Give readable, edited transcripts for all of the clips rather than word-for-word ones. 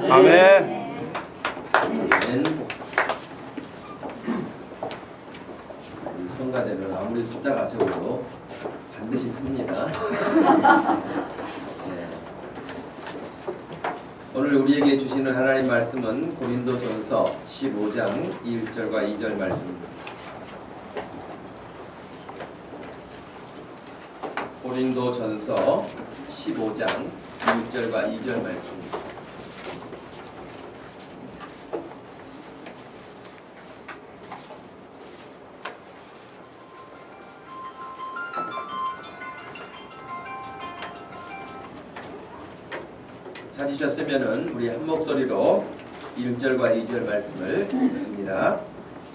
아멘. 성가대는 아무리 숫자가 적어도 반드시 씁니다. 네. 오늘 우리에게 주시는 하나님 말씀은 고린도전서 15장 1절과 2절 말씀입니다. 고린도전서 15장 1절과 2절 말씀입니다. 찾으셨으면은 우리 한 목소리로 1절과 2절 말씀을 읽습니다.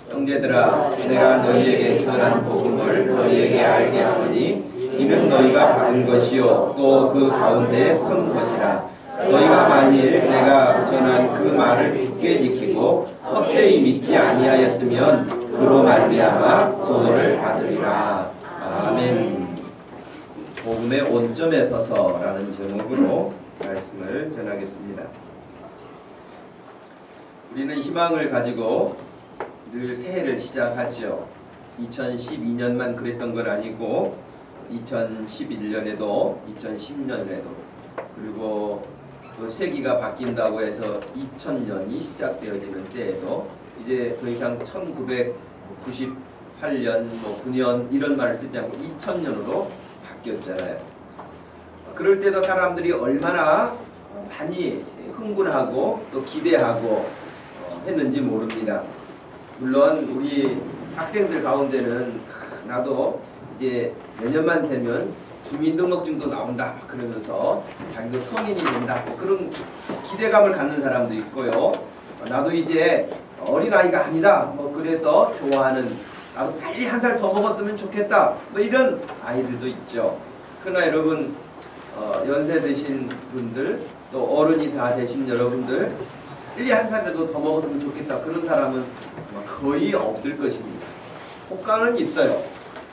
형제들아, 내가 너희에게 전한 복음을 너희에게 알게 하노니 이는 너희가 받은 것이요 또 그 가운데 선 것이라. 너희가 만일 내가 전한 그 말을 굳게 지키고 헛되이 믿지 아니하였으면 그로 말미암아 구원을 받으리라. 아멘. 복음의 원점에 서서라는 제목으로 말씀을 전하겠습니다. 우리는 희망을 가지고 늘 새해를 시작하죠. 2012년만 그랬던 건 아니고 2011년에도 2010년에도 그리고 또 세기가 바뀐다고 해서 2000년이 시작되어지는 때에도 이제 더 이상 1998년 9년 이런 말을 쓰지 않고 2000년으로 바뀌었잖아요. 그럴 때도 사람들이 얼마나 많이 흥분하고 또 기대하고 했는지 모릅니다. 물론 우리 학생들 가운데는 나도 이제 내년만 되면 주민등록증도 나온다 그러면서 자기도 성인이 된다 그런 기대감을 갖는 사람도 있고요. 나도 이제 어린아이가 아니다 뭐 그래서 좋아하는, 나도 빨리 한 살 더 먹었으면 좋겠다 뭐 이런 아이들도 있죠. 그러나 여러분 연세 드신 분들 또 어른이 다 되신 여러분들 빨리 한 살이라도 더 먹었으면 좋겠다 그런 사람은 거의 없을 것입니다. 혹가는 있어요.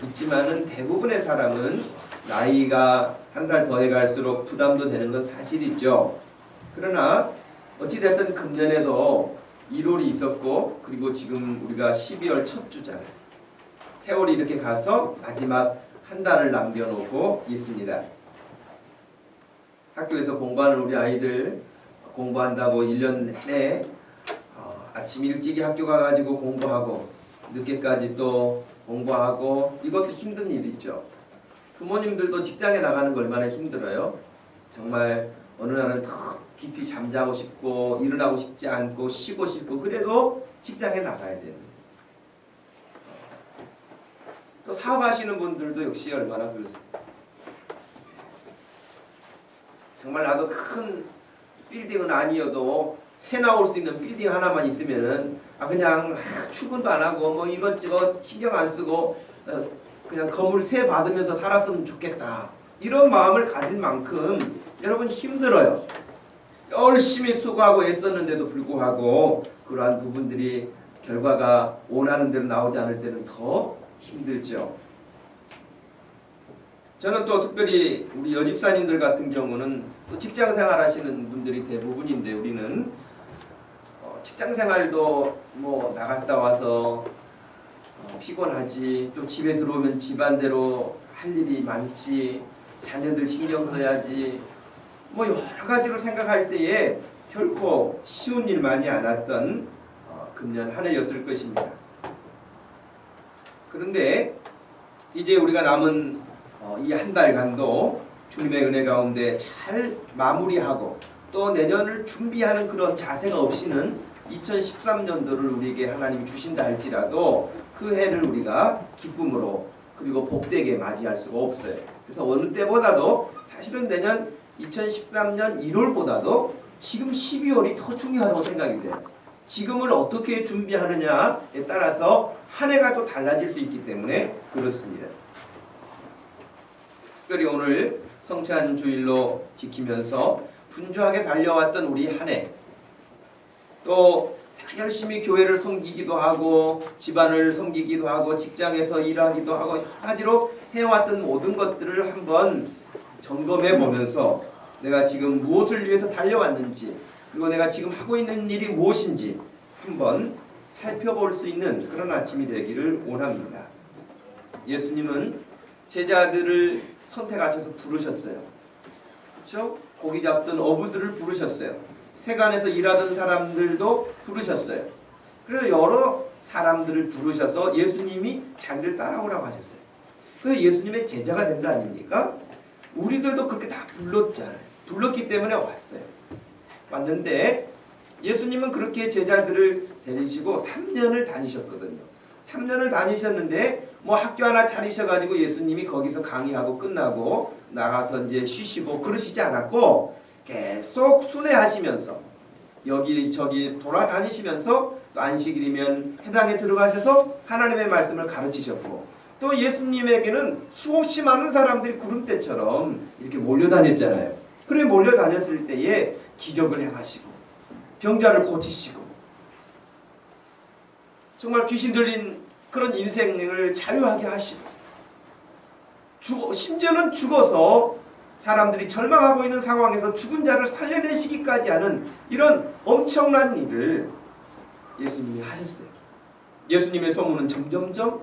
있지만은 대부분의 사람은 나이가 한 살 더해갈수록 부담도 되는 건 사실이죠. 그러나 어찌됐든 금년에도 1월이 있었고 그리고 지금 우리가 12월 첫 주잖아요. 세월이 이렇게 가서 마지막 한 달을 남겨놓고 있습니다. 학교에서 공부하는 우리 아이들 공부한다고 1년 내내 아침 일찍이 학교 가가지고 공부하고 늦게까지 또 공부하고 이것도 힘든 일이죠. 부모님들도 직장에 나가는 거 얼마나 힘들어요. 정말 어느 날은 더 깊이 잠자고 싶고 일어나고 싶지 않고 쉬고 싶고 그래도 직장에 나가야 되는. 또 사업하시는 분들도 역시 얼마나 그렇습니다. 정말 나도 큰 빌딩은 아니어도 새 나올 수 있는 빌딩 하나만 있으면은 그냥 출근도 안 하고 뭐 이것저것 신경 안 쓰고 그냥 건물 새 받으면서 살았으면 좋겠다 이런 마음을 가질 만큼 여러분 힘들어요. 열심히 수고하고 애썼는데도 불구하고 그러한 부분들이 결과가 원하는 대로 나오지 않을 때는 더 힘들죠. 저는 또 특별히 우리 여집사님들 같은 경우는 또 직장생활 하시는 분들이 대부분인데 우리는 직장생활도 뭐 나갔다 와서 피곤하지, 또 집에 들어오면 집안대로 할 일이 많지, 자녀들 신경 써야지 뭐 여러 가지로 생각할 때에 결코 쉬운 일 많이 않았던 금년 한 해였을 것입니다. 그런데 이제 우리가 남은 이 한 달간도 주님의 은혜 가운데 잘 마무리하고 또 내년을 준비하는 그런 자세가 없이는 2013년도를 우리에게 하나님이 주신다 할지라도 그 해를 우리가 기쁨으로 그리고 복되게 맞이할 수가 없어요. 그래서 어느 때보다도 사실은 내년 2013년 1월보다도 지금 12월이 더 중요하다고 생각이 돼요. 지금을 어떻게 준비하느냐에 따라서 한 해가 또 달라질 수 있기 때문에 그렇습니다. 특별히 오늘 성찬 주일로 지키면서 분주하게 달려왔던 우리 한 해, 또 열심히 교회를 섬기기도 하고 집안을 섬기기도 하고 직장에서 일하기도 하고 여러 가지로 해왔던 모든 것들을 한번 점검해 보면서 내가 지금 무엇을 위해서 달려왔는지, 그리고 내가 지금 하고 있는 일이 무엇인지 한번 살펴볼 수 있는 그런 아침이 되기를 원합니다. 예수님은 제자들을 선택하셔서 부르셨어요. 그렇죠? 고기 잡던 어부들을 부르셨어요. 세간에서 일하던 사람들도 부르셨어요. 그래서 여러 사람들을 부르셔서 예수님이 자기를 따라오라고 하셨어요. 그래서 예수님의 제자가 된 거 아닙니까? 우리들도 그렇게 다 불렀잖아요. 불렀기 때문에 왔어요. 왔는데 예수님은 그렇게 제자들을 데리시고 3년을 다니셨거든요. 3년을 다니셨는데 뭐 학교 하나 차리셔가지고 예수님이 거기서 강의하고 끝나고 나가서 이제 쉬시고 그러시지 않았고 계속 순회하시면서 여기저기 돌아다니시면서 또 안식일이면 회당에 들어가셔서 하나님의 말씀을 가르치셨고 또 예수님에게는 수없이 많은 사람들이 구름대처럼 이렇게 몰려다녔잖아요. 그래 몰려다녔을 때에 기적을 행하시고 병자를 고치시고 정말 귀신 들린 그런 인생을 자유하게 하시고 심지어는 죽어서 사람들이 절망하고 있는 상황에서 죽은 자를 살려내시기까지 하는 이런 엄청난 일을 예수님이 하셨어요. 예수님의 소문은 점점점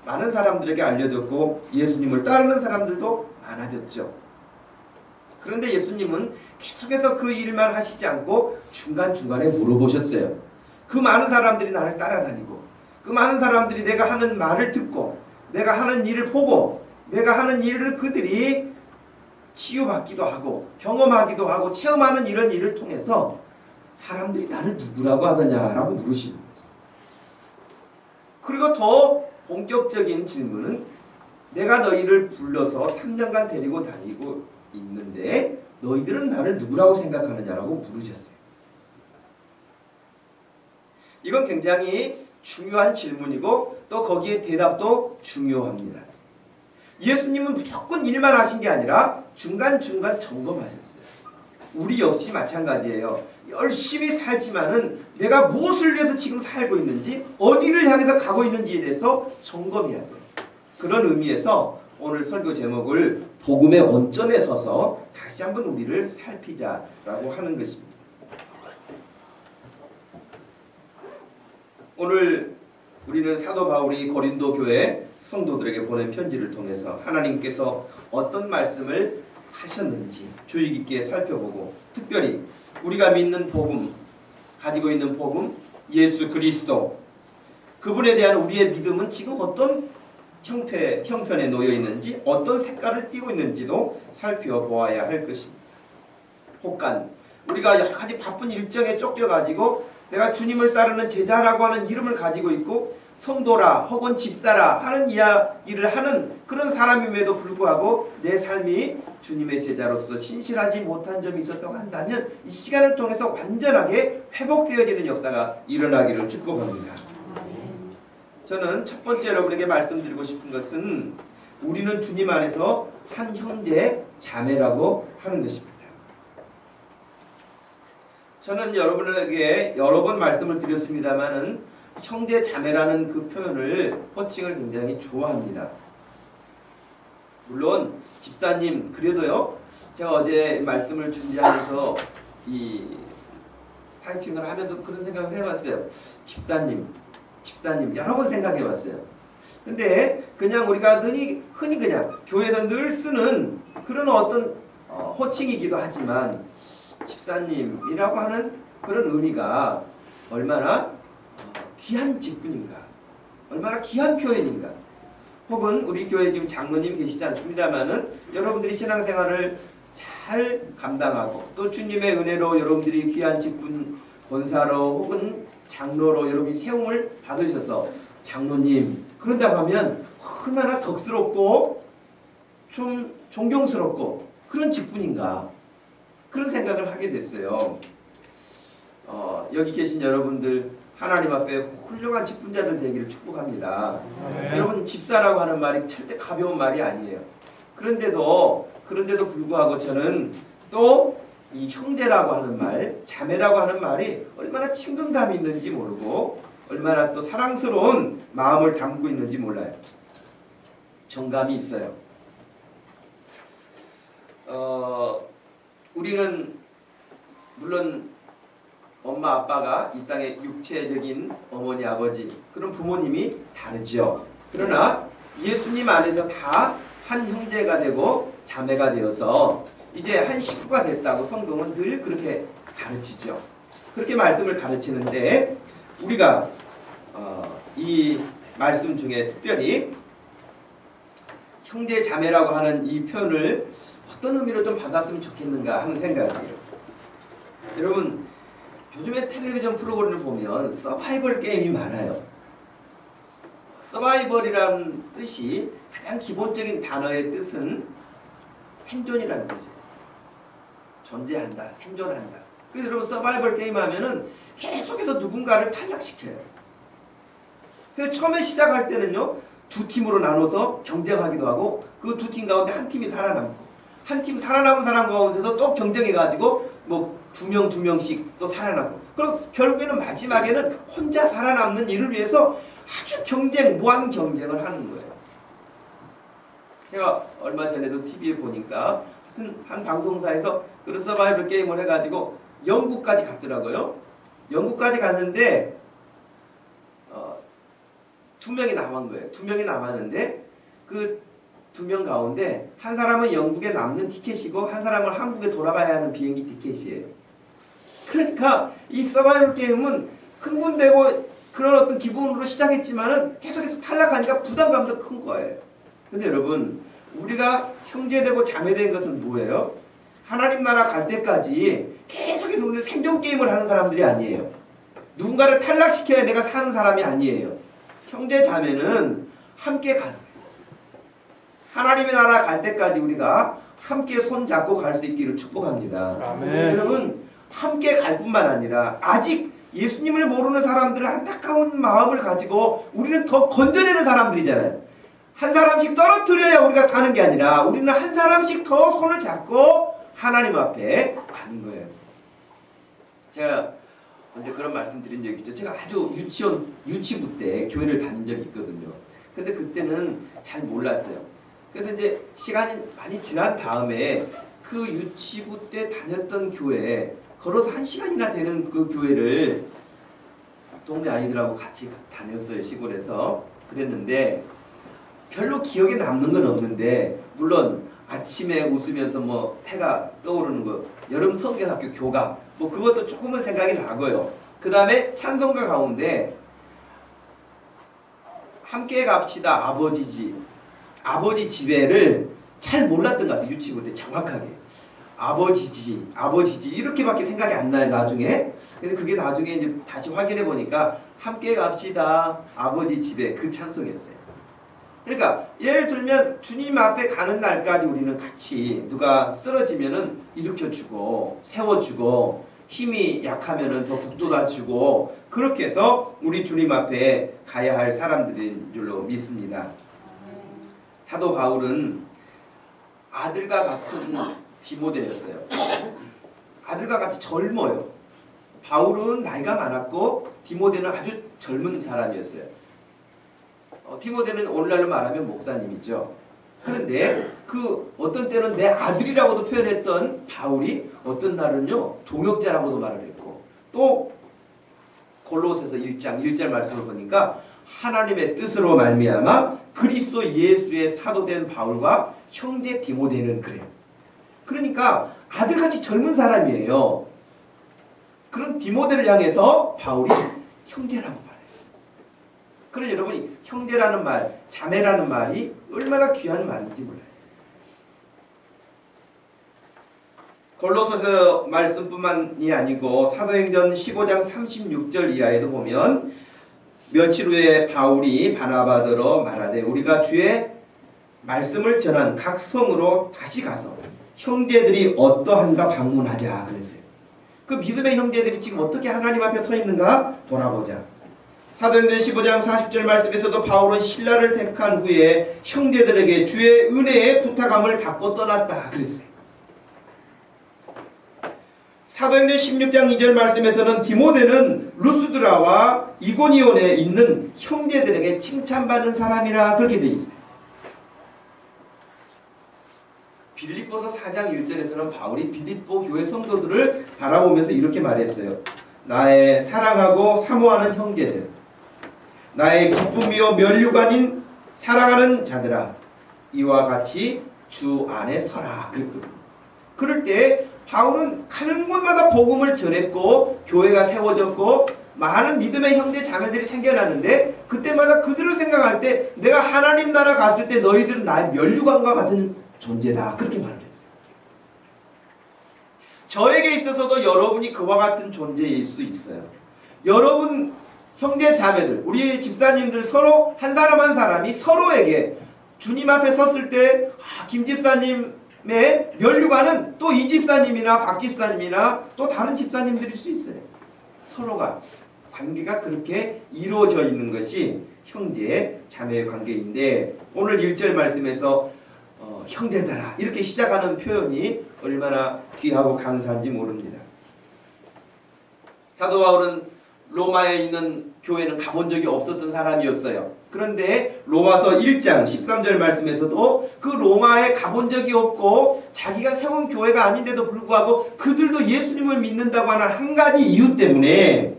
많은 사람들에게 알려졌고 예수님을 따르는 사람들도 많아졌죠. 그런데 예수님은 계속해서 그 일만 하시지 않고 중간중간에 물어보셨어요. 그 많은 사람들이 나를 따라다니고 그 많은 사람들이 내가 하는 말을 듣고 내가 하는 일을 보고 내가 하는 일을 그들이 치유받기도 하고 경험하기도 하고 체험하는 이런 일을 통해서 사람들이 나를 누구라고 하느냐라고 물으시는 거예요. 그리고 더 본격적인 질문은 내가 너희를 불러서 3년간 데리고 다니고 있는데 너희들은 나를 누구라고 생각하느냐라고 물으셨어요. 이건 굉장히 중요한 질문이고 또 거기에 대답도 중요합니다. 예수님은 무조건 일만 하신 게 아니라 중간중간 점검하셨어요. 우리 역시 마찬가지예요. 열심히 살지만은 내가 무엇을 위해서 지금 살고 있는지 어디를 향해서 가고 있는지에 대해서 점검해야 돼요. 그런 의미에서 오늘 설교 제목을 복음의 원점에 서서 다시 한번 우리를 살피자라고 하는 것입니다. 오늘 우리는 사도 바울이 고린도 교회 성도들에게 보낸 편지를 통해서 하나님께서 어떤 말씀을 하셨는지 주의 깊게 살펴보고 특별히 우리가 믿는 복음, 가지고 있는 복음, 예수 그리스도 그분에 대한 우리의 믿음은 지금 어떤 형편에 놓여 있는지 어떤 색깔을 띠고 있는지도 살펴보아야 할 것입니다. 혹간 우리가 여러 가지 바쁜 일정에 쫓겨가지고 내가 주님을 따르는 제자라고 하는 이름을 가지고 있고 성도라 혹은 집사라 하는 이야기를 하는 그런 사람임에도 불구하고 내 삶이 주님의 제자로서 신실하지 못한 점이 있었다고 한다면 이 시간을 통해서 완전하게 회복되어지는 역사가 일어나기를 축복합니다. 저는 첫 번째 여러분에게 말씀드리고 싶은 것은 우리는 주님 안에서 한 형제 자매라고 하는 것입니다. 저는 여러분에게 여러 번 말씀을 드렸습니다마는 형제 자매라는 그 표현을 호칭을 굉장히 좋아합니다. 물론 집사님 그래도요 제가 어제 말씀을 준비하면서 이 타이핑을 하면서 그런 생각을 해봤어요. 집사님 여러 번 생각해봤어요. 근데 그냥 우리가 흔히 그냥 교회에서 늘 쓰는 그런 어떤 호칭이기도 하지만 집사님이라고 하는 그런 의미가 얼마나 귀한 직분인가, 얼마나 귀한 표현인가. 혹은 우리 교회에 지금 장로님이 계시지 않습니다만은 여러분들이 신앙생활을 잘 감당하고 또 주님의 은혜로 여러분들이 귀한 직분 권사로 혹은 장로로 여러분이 세움을 받으셔서 장로님 그런다고 하면 얼마나 덕스럽고 좀 존경스럽고 그런 직분인가 그런 생각을 하게 됐어요. 여기 계신 여러분들 하나님 앞에 훌륭한 직분자들 되기를 축복합니다. 여러분 집사라고 하는 말이 절대 가벼운 말이 아니에요. 그런데도 불구하고 저는 또 이 형제라고 하는 말, 자매라고 하는 말이 얼마나 친근감이 있는지 모르고 얼마나 또 사랑스러운 마음을 담고 있는지 몰라요. 정감이 있어요. 우리는 물론 엄마 아빠가 이 땅의 육체적인 어머니 아버지 그런 부모님이 다르죠. 그러나 예수님 안에서 다 한 형제가 되고 자매가 되어서 이제 한 식구가 됐다고 성경은 늘 그렇게 가르치죠. 그렇게 말씀을 가르치는데 우리가 이 말씀 중에 특별히 형제 자매라고 하는 이 표현을 어떤 의미로 좀 받았으면 좋겠는가 하는 생각이에요. 여러분 요즘에 텔레비전 프로그램을 보면 서바이벌 게임이 많아요. 서바이벌이라는 뜻이 가장 기본적인 단어의 뜻은 생존이라는 뜻이에요. 존재한다, 생존한다. 그래서 여러분 서바이벌 게임 하면은 계속해서 누군가를 탈락시켜요. 그래서 처음에 시작할 때는요, 두 팀으로 나눠서 경쟁하기도 하고 그 두 팀 가운데 한 팀이 살아남고 한 팀 살아남은 사람 가운데서 또 경쟁해가지고 뭐 두 명씩 또 살아남고 그리고 결국에는 마지막에는 혼자 살아남는 일을 위해서 아주 무한 경쟁을 하는 거예요. 제가 얼마 전에도 TV에 보니까 한 방송사에서 그런 서바이벌 게임을 해가지고 영국까지 갔더라고요. 영국까지 갔는데 두 명이 남은 거예요. 두 명이 남았는데 그 두 명 가운데 한 사람은 영국에 남는 티켓이고 한 사람은 한국에 돌아가야 하는 비행기 티켓이에요. 그러니까 이 서바이벌 게임은 흥분되고 그런 어떤 기분으로 시작했지만은 계속해서 탈락하니까 부담감도 큰 거예요. 근데 여러분 우리가 형제되고 자매된 것은 뭐예요? 하나님 나라 갈 때까지 계속해서 우리 생존 게임을 하는 사람들이 아니에요. 누군가를 탈락시켜야 내가 사는 사람이 아니에요. 형제 자매는 함께 가는 거예요. 하나님의 나라 갈 때까지 우리가 함께 손잡고 갈 수 있기를 축복합니다. 아멘. 여러분 함께 갈 뿐만 아니라 아직 예수님을 모르는 사람들은 안타까운 마음을 가지고 우리는 더 건져내는 사람들이잖아요. 한 사람씩 떨어뜨려야 우리가 사는 게 아니라 우리는 한 사람씩 더 손을 잡고 하나님 앞에 가는 거예요. 제가 언제 그런 말씀 드린 적이 있죠. 제가 아주 유치부 때 교회를 다닌 적이 있거든요. 근데 그때는 잘 몰랐어요. 그래서 이제 시간이 많이 지난 다음에 그 유치부 때 다녔던 교회 걸어서 1시간이나 되는 그 교회를 동네 아이들하고 같이 다녔어요. 시골에서. 그랬는데 별로 기억에 남는 건 없는데 물론 아침에 웃으면서 뭐 해가 떠오르는 거 여름 성경학교 교감 뭐 그것도 조금은 생각이 나고요. 그 다음에 찬송가 가운데 함께 갑시다 아버지 집에를 잘 몰랐던 것 같아요. 유치부 때 정확하게 아버지지 이렇게밖에 생각이 안 나요. 나중에. 근데 그게 나중에 이제 다시 확인해 보니까 함께 갑시다 아버지 집에 그 찬송이었어요. 그러니까 예를 들면 주님 앞에 가는 날까지 우리는 같이 누가 쓰러지면은 일으켜주고 세워주고 힘이 약하면은 더 북돋아주고 그렇게 해서 우리 주님 앞에 가야 할 사람들인 줄로 믿습니다. 사도 바울은 아들과 같은 디모데였어요. 아들과 같이 젊어요. 바울은 나이가 많았고 디모데는 아주 젊은 사람이었어요. 디모데는 오늘날로 말하면 목사님이죠. 그런데 그 어떤 때는 내 아들이라고도 표현했던 바울이 어떤 날은요 동역자라고도 말을 했고 또 골로새서 1장 말씀을 보니까 하나님의 뜻으로 말미암아 그리스도 예수의 사도된 바울과 형제 디모데는 그래요. 그러니까 아들같이 젊은 사람이에요. 그런 디모데를 향해서 바울이 형제라고 말해요. 그래서 여러분이 형제라는 말, 자매라는 말이 얼마나 귀한 말인지 몰라요. 골로새서 말씀뿐만이 아니고 사도행전 15장 36절 이하에도 보면 며칠 후에 바울이 바나바더러 말하되 우리가 주의 말씀을 전한 각 성으로 다시 가서 형제들이 어떠한가 방문하자 그랬어요. 그 믿음의 형제들이 지금 어떻게 하나님 앞에 서 있는가 돌아보자. 사도행전 15장 40절 말씀에서도 바울은 신라를 택한 후에 형제들에게 주의 은혜의 부탁함을 받고 떠났다 그랬어요. 사도행전 16장 2절 말씀에서는 디모데는 루스드라와 이고니온에 있는 형제들에게 칭찬받는 사람이라 그렇게 되어 있어요. 빌립보서 4장 1절에서는 바울이 빌립보 교회 성도들을 바라보면서 이렇게 말했어요. 나의 사랑하고 사모하는 형제들, 나의 기쁨이요 면류관인 사랑하는 자들아, 이와 같이 주 안에 서라. 그럴 때 바울은 가는 곳마다 복음을 전했고 교회가 세워졌고 많은 믿음의 형제 자매들이 생겨났는데, 그때마다 그들을 생각할 때 내가 하나님 나라 갔을 때 너희들은 나의 면류관과 같은 존재다, 그렇게 말을 했어요. 저에게 있어서도 여러분이 그와 같은 존재일 수 있어요. 여러분 형제 자매들, 우리 집사님들 서로 한 사람 한 사람이 서로에게 주님 앞에 섰을 때 김 집사님의 면류관은 또 이 집사님이나 박 집사님이나 또 다른 집사님들일 수 있어요. 서로가 관계가 그렇게 이루어져 있는 것이 형제 자매의 관계인데, 오늘 1절 말씀에서 형제들아 이렇게 시작하는 표현이 얼마나 귀하고 감사한지 모릅니다. 사도 바울은 로마에 있는 교회는 가본 적이 없었던 사람이었어요. 그런데 로마서 1장 13절 말씀에서도 그 로마에 가본 적이 없고 자기가 세운 교회가 아닌데도 불구하고 그들도 예수님을 믿는다고 하는 한 가지 이유 때문에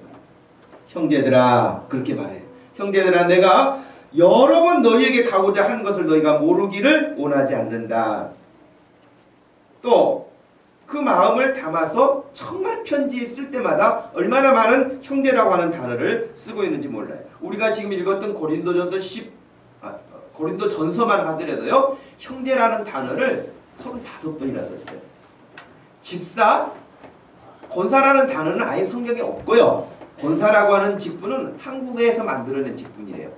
형제들아 그렇게 말해요. 형제들아, 내가 여러 번 너희에게 가고자 한 것을 너희가 모르기를 원하지 않는다. 또 그 마음을 담아서 정말 편지 쓸 때마다 얼마나 많은 형제라고 하는 단어를 쓰고 있는지 몰라요. 우리가 지금 읽었던 고린도전서만 하더라도요, 형제라는 단어를 35번이나 썼어요. 집사, 권사라는 단어는 아예 성경에 없고요. 권사라고 하는 직분은 한국에서 만들어낸 직분이에요.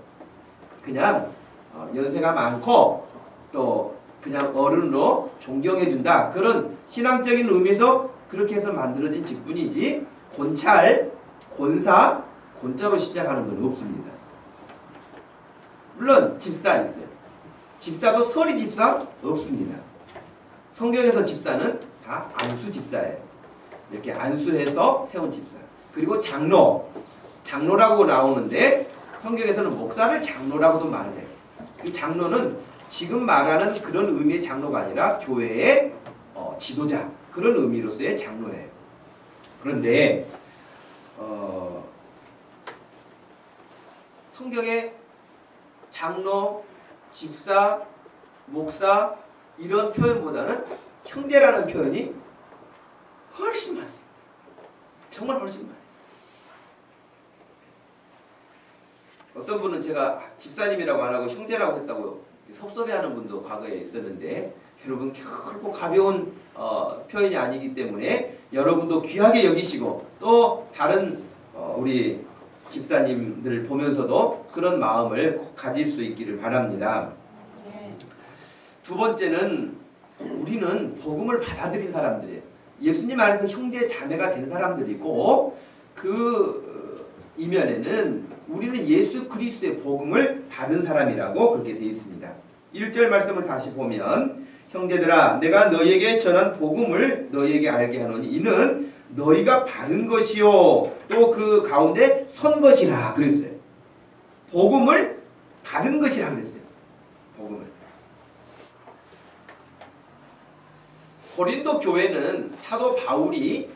그냥 연세가 많고 또 그냥 어른으로 존경해준다, 그런 신앙적인 의미에서 그렇게 해서 만들어진 직분이지, 권찰, 권사, 권자로 시작하는 건 없습니다. 물론 집사 있어요. 집사도 서리 집사 없습니다. 성경에서 집사는 다 안수 집사예요. 이렇게 안수해서 세운 집사. 그리고 장로라고 나오는데 성경에서는 목사를 장로라고도 말을 해요. 이 장로는 지금 말하는 그런 의미의 장로가 아니라 교회의 지도자, 그런 의미로서의 장로예요. 그런데 성경에 장로, 집사, 목사 이런 표현보다는 형제라는 표현이 훨씬 많습니다. 정말 훨씬 많아요. 어떤 분은 제가 집사님이라고 안 하고 형제라고 했다고 섭섭해하는 분도 과거에 있었는데, 여러분 결코 가벼운 표현이 아니기 때문에 여러분도 귀하게 여기시고 또 다른 우리 집사님들 보면서도 그런 마음을 꼭 가질 수 있기를 바랍니다. 두 번째는 우리는 복음을 받아들인 사람들이에요. 예수님 안에서 형제 자매가 된 사람들이고, 그 이면에는 우리는 예수 그리스도의 복음을 받은 사람이라고 그렇게 되어 있습니다. 1절 말씀을 다시 보면, 형제들아 내가 너희에게 전한 복음을 너희에게 알게 하노니 이는 너희가 받은 것이요 또 그 가운데 선 것이라 그랬어요. 복음을 받은 것이라 그랬어요. 복음을. 고린도 교회는 사도 바울이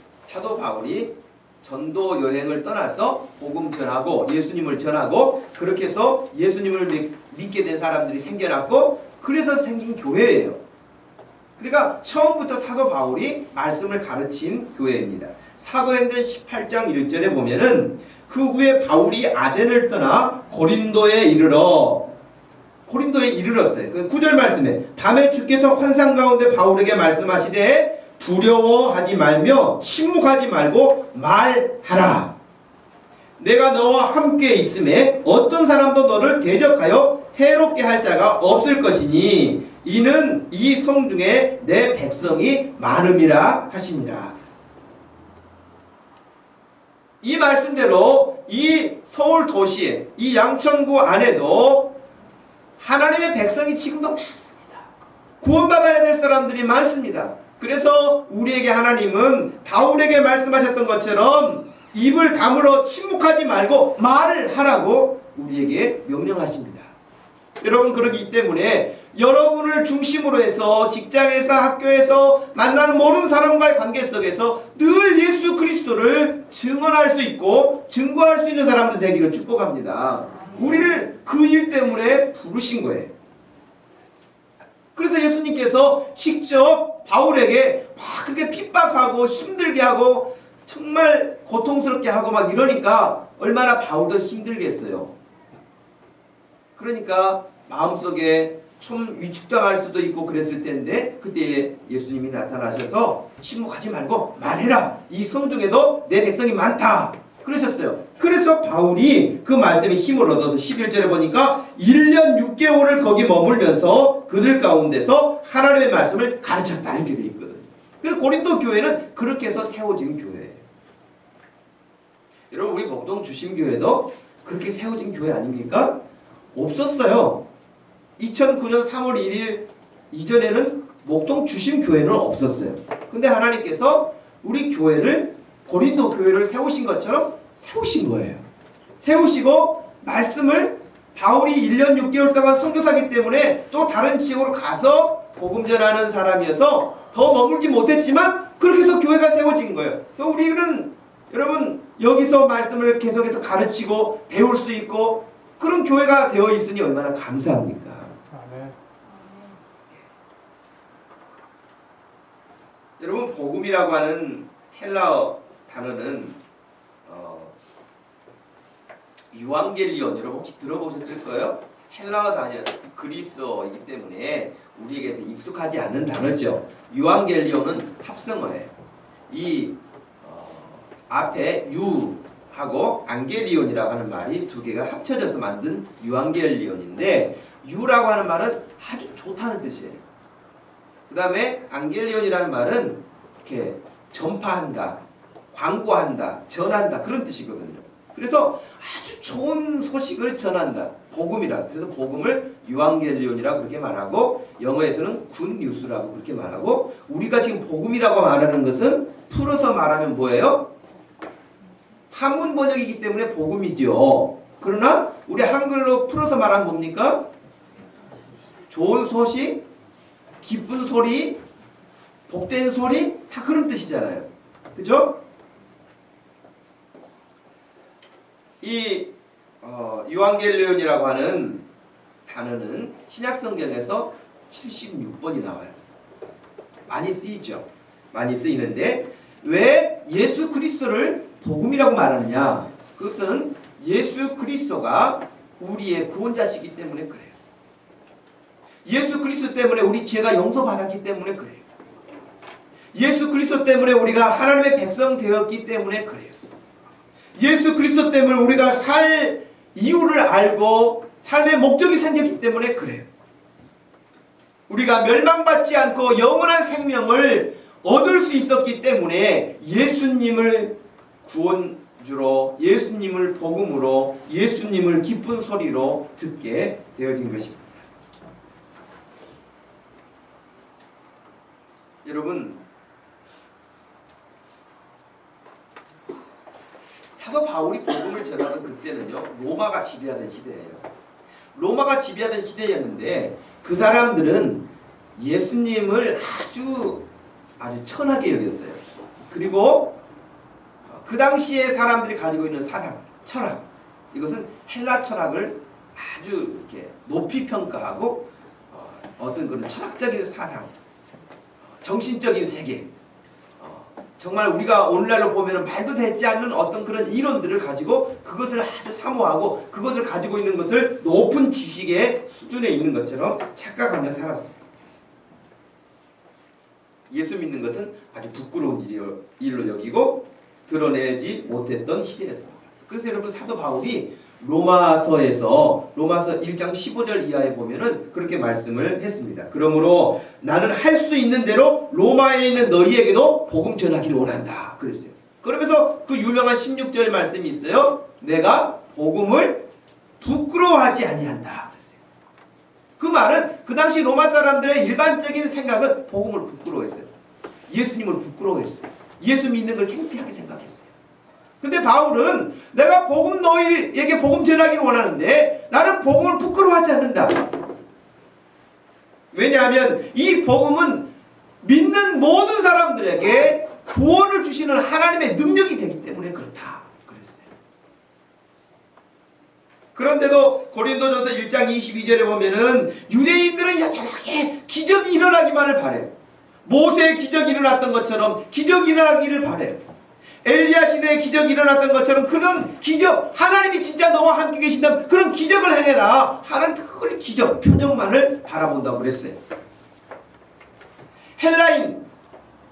전도 여행을 떠나서 복음 전하고 예수님을 전하고 그렇게 해서 예수님을 믿게 된 사람들이 생겨났고, 그래서 생긴 교회예요. 그러니까 처음부터 사도 바울이 말씀을 가르친 교회입니다. 사도행전 18장 1절에 보면은 그 후에 바울이 아덴을 떠나 고린도에 이르렀어요. 그 9절 말씀에 밤에 주께서 환상 가운데 바울에게 말씀하시되 두려워하지 말며 침묵하지 말고 말하라. 내가 너와 함께 있음에 어떤 사람도 너를 대적하여 해롭게 할 자가 없을 것이니 이는 이 성 중에 내 백성이 많음이라 하시니라. 이 말씀대로 이 서울 도시에 이 양천구 안에도 하나님의 백성이 지금도 많습니다. 구원받아야 될 사람들이 많습니다. 그래서 우리에게 하나님은 바울에게 말씀하셨던 것처럼 입을 다물어 침묵하지 말고 말을 하라고 우리에게 명령하십니다. 여러분, 그러기 때문에 여러분을 중심으로 해서 직장에서 학교에서 만나는 모든 사람과의 관계 속에서 늘 예수 그리스도를 증언할 수 있고 증거할 수 있는 사람들 되기를 축복합니다. 우리를 그 일 때문에 부르신 거예요. 그래서 예수님께서 직접 바울에게 막 그렇게 핍박하고 힘들게 하고 정말 고통스럽게 하고 막 이러니까 얼마나 바울도 힘들겠어요. 그러니까 마음속에 좀 위축당할 수도 있고 그랬을 텐데 그때 예수님이 나타나셔서 침묵하지 말고 말해라. 이 성중에도 내 백성이 많다. 그러셨어요. 그래서 바울이 그 말씀에 힘을 얻어서 11절에 보니까 1년 6개월을 거기 머물면서 그들 가운데서 하나님의 말씀을 가르쳤다 이렇게 되어 있거든요. 그래서 고린도 교회는 그렇게 해서 세워진 교회예요. 여러분 우리 목동 주심교회도 그렇게 세워진 교회 아닙니까? 없었어요. 2009년 3월 1일 이전에는 목동 주심교회는 없었어요. 근데 하나님께서 우리 교회를 고린도 교회를 세우신 것처럼 세우신 거예요. 세우시고 말씀을 바울이 1년 6개월 동안 선교사기 때문에 또 다른 지역으로 가서 복음 전하는 사람이어서 더 머물지 못했지만 그렇게 해서 교회가 세워진 거예요. 또 우리는 여러분 여기서 말씀을 계속해서 가르치고 배울 수 있고 그런 교회가 되어 있으니 얼마나 감사합니까? 네. 여러분 복음이라고 하는 헬라어 단어는 유앙겔리온 여러분 혹시 들어보셨을 거예요? 헬라어 단어 그리스어이기 때문에 우리에게 익숙하지 않는 단어죠. 유앙겔리온은 합성어예요. 이 앞에 유하고 안겔리온이라고 하는 말이 두 개가 합쳐져서 만든 유앙겔리온인데 유라고 하는 말은 아주 좋다는 뜻이에요. 그 다음에 안겔리온이라는 말은 이렇게 전파한다, 광고한다, 전한다 그런 뜻이거든요. 그래서 아주 좋은 소식을 전한다. 복음이라. 그래서 복음을 유앙겔리온이라고 그렇게 말하고 영어에서는 굿뉴스라고 그렇게 말하고 우리가 지금 복음이라고 말하는 것은 풀어서 말하면 뭐예요? 한문 번역이기 때문에 복음이죠. 그러나 우리 한글로 풀어서 말하면 뭡니까? 좋은 소식, 기쁜 소리, 복된 소리 다 그런 뜻이잖아요. 그죠? 이 유앙겔리온이라고 하는 단어는 신약성경에서 76번이 나와요. 많이 쓰이죠. 많이 쓰이는데 왜 예수 그리스도를 복음이라고 말하느냐? 그것은 예수 그리스도가 우리의 구원자시기 때문에 그래요. 예수 그리스도 때문에 우리 죄가 용서받았기 때문에 그래요. 예수 그리스도 때문에 우리가 하나님의 백성 되었기 때문에 그래요. 예수 그리스도 때문에 우리가 살 이유를 알고 삶의 목적이 생겼기 때문에 그래요. 우리가 멸망받지 않고 영원한 생명을 얻을 수 있었기 때문에 예수님을 구원주로, 예수님을 복음으로, 예수님을 기쁜 소리로 듣게 되어진 것입니다. 여러분, 사도 바울이 복음을 전하던 그때는요, 로마가 지배하던 시대예요. 로마가 지배하던 시대였는데 그 사람들은 예수님을 아주 천하게 여겼어요. 그리고 그 당시에 사람들이 가지고 있는 사상, 철학, 이것은 헬라 철학을 아주 이렇게 높이 평가하고 어떤 그런 철학적인 사상, 정신적인 세계, 정말 우리가 오늘날로 보면 말도 되지 않는 어떤 그런 이론들을 가지고 그것을 아주 사모하고 그것을 가지고 있는 것을 높은 지식의 수준에 있는 것처럼 착각하며 살았어요. 예수 믿는 것은 아주 부끄러운 일로 여기고 드러내지 못했던 시대였습니다. 그래서 여러분 사도 바울이 로마서 1장 15절 이하에 보면은 그렇게 말씀을 했습니다. 그러므로 나는 할 수 있는 대로 로마에 있는 너희에게도 복음 전하기를 원한다. 그랬어요. 그러면서 그 유명한 16절 말씀이 있어요. 내가 복음을 부끄러워하지 아니한다. 그랬어요. 그 말은 그 당시 로마 사람들의 일반적인 생각은 복음을 부끄러워했어요. 예수님을 부끄러워했어요. 예수 믿는 걸 창피하게 생각했어요. 근데 바울은 내가 복음 너희에게 복음 전하기를 원하는데 나는 복음을 부끄러워하지 않는다. 왜냐하면 이 복음은 믿는 모든 사람들에게 구원을 주시는 하나님의 능력이 되기 때문에 그렇다 그랬어요. 그런데도 고린도전서 1장 22절에 보면은 유대인들은 여전하게 기적이 일어나기만을 바래요. 모세의 기적이 일어났던 것처럼 기적이 일어나기를 바래요. 엘리야 시대에 기적이 일어났던 것처럼 그런 기적, 하나님이 진짜 너와 함께 계신다면 그런 기적을 행해라 하는 그 기적, 표적만을 바라본다고 그랬어요. 헬라인,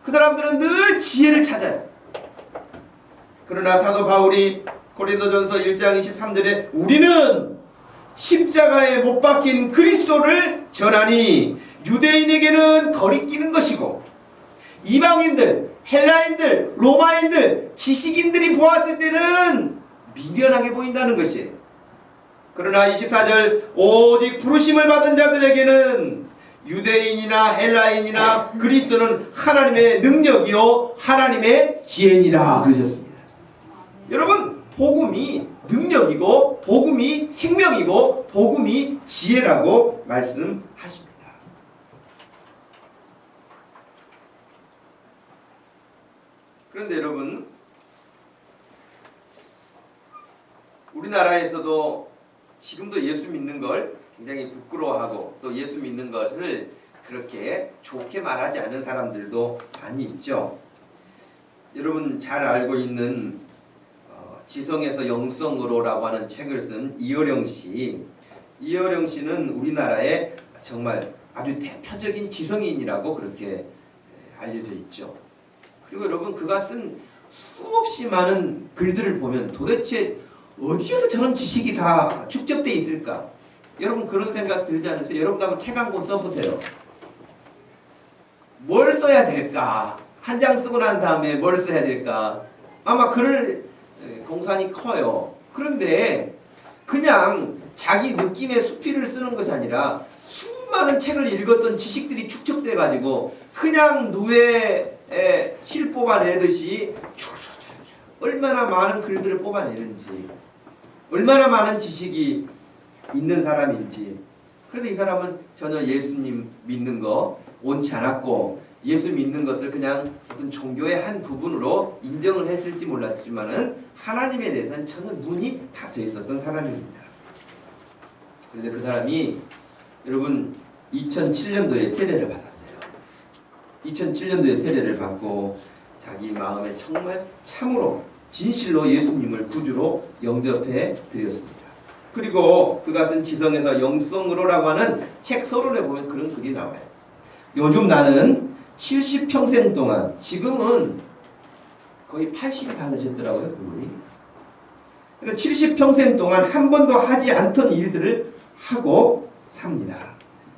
그 사람들은 늘 지혜를 찾아요. 그러나 사도 바울이 고린도전서 1장 23절에 우리는 십자가에 못 박힌 그리스도를 전하니 유대인에게는 거리끼는 것이고 이방인들, 헬라인들, 로마인들, 지식인들이 보았을 때는 미련하게 보인다는 것이에요. 그러나 24절 오직 부르심을 받은 자들에게는 유대인이나 헬라인이나 그리스도는 하나님의 능력이요 하나님의 지혜니라 그러셨습니다. 여러분, 복음이 능력이고 복음이 생명이고 복음이 지혜라고 말씀하십니다. 그런데 여러분, 우리나라에서도 지금도 예수 믿는 걸 굉장히 부끄러워하고 또 예수 믿는 것을 그렇게 좋게 말하지 않은 사람들도 많이 있죠. 여러분 잘 알고 있는 지성에서 영성으로라고 하는 책을 쓴 이어령 씨. 이어령 씨는 우리나라의 정말 아주 대표적인 지성인이라고 그렇게 알려져 있죠. 그리고 여러분 그가 쓴 수없이 많은 글들을 보면 도대체 어디에서 저런 지식이 다 축적돼 있을까? 여러분 그런 생각 들지 않으세요? 여러분도 한번 책 한 권 써보세요. 뭘 써야 될까? 한 장 쓰고 난 다음에 뭘 써야 될까? 아마 그럴 공산이 커요. 그런데 그냥 자기 느낌의 수필을 쓰는 것이 아니라 수많은 책을 읽었던 지식들이 축적돼 가지고 그냥 누에에 실 뽑아내듯이 얼마나 많은 글들을 뽑아내는지, 얼마나 많은 지식이 있는 사람인지. 그래서 이 사람은 전혀 예수님 믿는 거 옳지 않았고 예수 믿는 것을 그냥 어떤 종교의 한 부분으로 인정을 했을지 몰랐지만은 하나님에 대해서는 전혀 눈이 닫혀 있었던 사람입니다. 그런데 그 사람이 여러분 2007년도에 세례를 받았어요. 2007년도에 세례를 받고 자기 마음에 정말 참으로 진실로 예수님을 구주로 영접해 드렸습니다. 그리고 그가 쓴 지성에서 영성으로라고 하는 책 서론에 보면 그런 글이 나와요. 요즘 나는 70평생 동안, 지금은 거의 80이 다 되셨더라고요, 그분이. 그래서 70평생 동안 한 번도 하지 않던 일들을 하고 삽니다.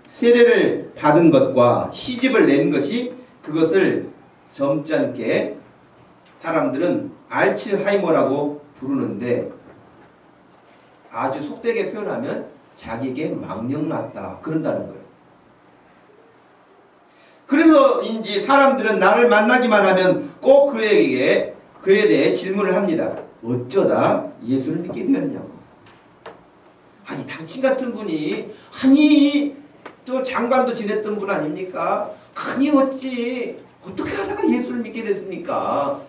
세례를 받은 것과 시집을 낸 것이 그것을 점잖게 사람들은 알츠하이머라고 부르는데 아주 속되게 표현하면 자기에게 망령났다 그런다는 거예요. 그래서인지 사람들은 나를 만나기만 하면 꼭 그에 대해 질문을 합니다. 어쩌다 예수를 믿게 되었냐고. 아니 당신 같은 분이 또 장관도 지냈던 분 아닙니까? 어떻게 하다가 예수를 믿게 됐습니까?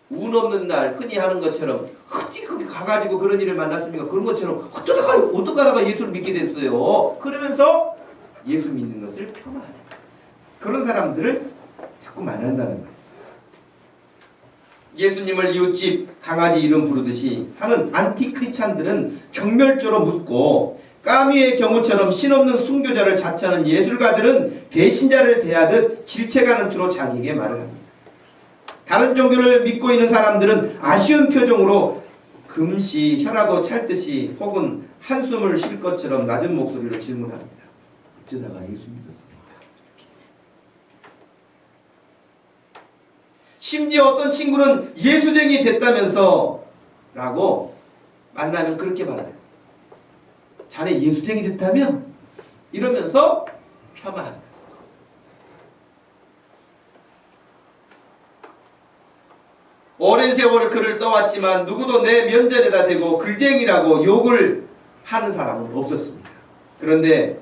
운 없는 날 흔히 하는 것처럼 어찌 거기 가가지고 그런 일을 만났습니까? 그런 것처럼 어떻게 하다가 예수를 믿게 됐어요? 그러면서 예수 믿는 것을 폄하하는 그런 사람들을 자꾸 만난다는 거예요. 예수님을 이웃집 강아지 이름 부르듯이 하는 안티크리스찬들은 경멸조로 묻고 까미의 경우처럼 신없는 순교자를 자처하는 예술가들은 배신자를 대하듯 질책하는 투로 자기에게 말을 합니다. 다른 종교를 믿고 있는 사람들은 아쉬운 표정으로 금시 혀라도 찰듯이 혹은 한숨을 쉴 것처럼 낮은 목소리로 질문합니다. 어쩌다가 예수 믿었습니까? 심지어 어떤 친구는 예수쟁이 됐다면서 라고 만나면 그렇게 말해요. 자네 예수쟁이 됐다며? 이러면서 폄하합니다. 오랜 세월 글을 써왔지만 누구도 내 면전에다 대고 글쟁이라고 욕을 하는 사람은 없었습니다. 그런데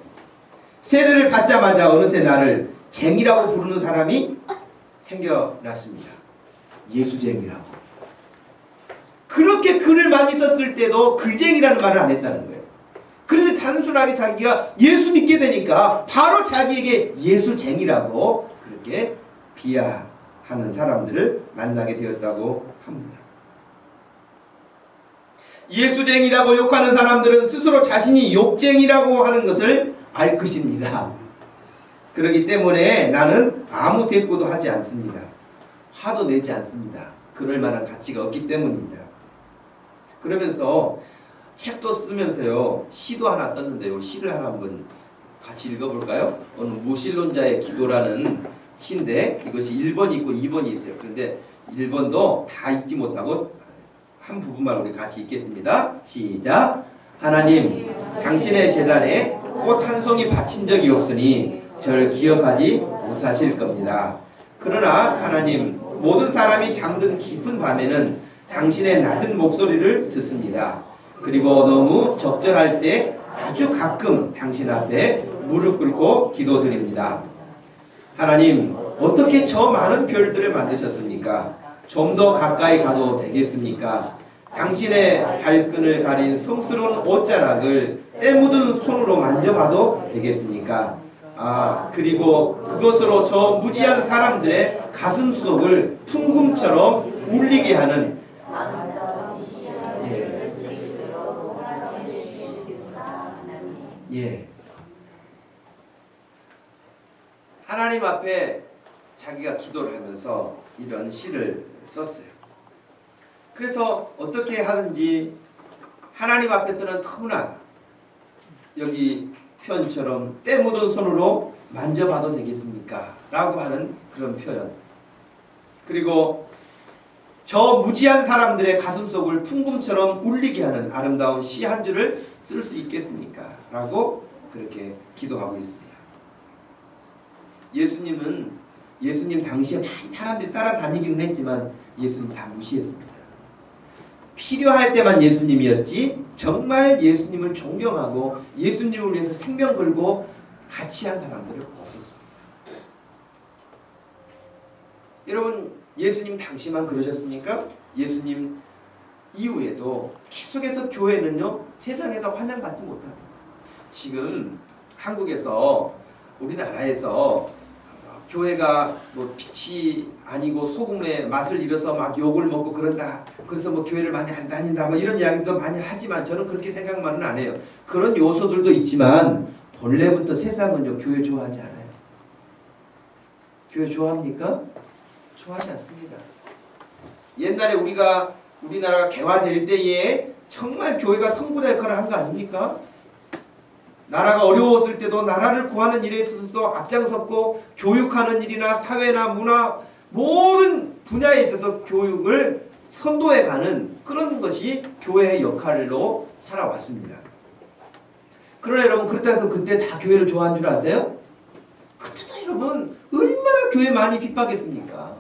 세례를 받자마자 어느새 나를 예수쟁이라고 부르는 사람이 생겨났습니다. 예수쟁이라고. 그렇게 글을 많이 썼을 때도 글쟁이라는 말을 안 했다는 거예요. 그런데 단순하게 자기가 예수 믿게 되니까 바로 자기에게 예수쟁이라고 그렇게 비하하는 사람들을 만나게 되었다고 합니다. 예수쟁이라고 욕하는 사람들은 스스로 자신이 욕쟁이라고 하는 것을 알 것입니다. 그렇기 때문에 나는 아무 대꾸도 하지 않습니다. 화도 내지 않습니다. 그럴 만한 가치가 없기 때문입니다. 그러면서 책도 쓰면서요, 시도 하나 썼는데요. 시를 하나 한번 같이 읽어볼까요? 오늘 무신론자의 기도라는 시인데 이것이 1번이 있고 2번이 있어요. 그런데 1번도 다 읽지 못하고 한 부분만 우리 같이 읽겠습니다. 시작. 하나님, 당신의 제단에 꽃 한 송이 바친 적이 없으니 저를 기억하지 못하실 겁니다. 그러나 하나님, 모든 사람이 잠든 깊은 밤에는 당신의 낮은 목소리를 듣습니다. 그리고 너무 적절할 때 아주 가끔 당신 앞에 무릎 꿇고 기도드립니다. 하나님, 어떻게 저 많은 별들을 만드셨습니까? 좀 더 가까이 가도 되겠습니까? 당신의 발끈을 가린 성스러운 옷자락을 때 묻은 손으로 만져봐도 되겠습니까? 그리고 그것으로 저 무지한 사람들의 가슴 속을 풍금처럼 울리게 하는 하나님 앞에 자기가 기도를 하면서 이런 시를 썼어요. 그래서 어떻게 하든지 하나님 앞에서는 너무나 여기 표현처럼 때 묻은 손으로 만져봐도 되겠습니까? 라고 하는 그런 표현. 그리고 저 무지한 사람들의 가슴속을 풍금처럼 울리게 하는 아름다운 시 한 줄을 쓸 수 있겠습니까? 라고 그렇게 기도하고 있습니다. 예수님 당시에 많이 사람들이 따라다니기는 했지만 예수님 다 무시했습니다. 필요할 때만 예수님이었지 정말 예수님을 존경하고 예수님을 위해서 생명 걸고 같이 한 사람들은 없었습니다. 여러분, 예수님 당시만 그러셨습니까? 예수님 이후에도 계속해서 교회는요, 세상에서 환영받지 못합니다. 지금 한국에서, 우리나라에서 교회가 뭐 빛이 아니고 소금의 맛을 잃어서 막 욕을 먹고 그런다. 그래서 뭐 교회를 많이 안 다닌다. 뭐 이런 이야기도 많이 하지만 저는 그렇게 생각만은 안 해요. 그런 요소들도 있지만 본래부터 세상은요, 교회 좋아하지 않아요. 교회 좋아합니까? 좋아하지 않습니다. 옛날에 우리나라가 개화될 때에 정말 교회가 성부대 역할을 한 거 아닙니까? 나라가 어려웠을 때도 나라를 구하는 일에 있어서도 앞장섰고 교육하는 일이나 사회나 문화 모든 분야에 있어서 교육을 선도해가는 그런 것이 교회의 역할로 살아왔습니다. 그러나 여러분, 그렇다고 해서 그때 다 교회를 좋아한 줄 아세요? 그때도 여러분 얼마나 교회 많이 핍박했습니까?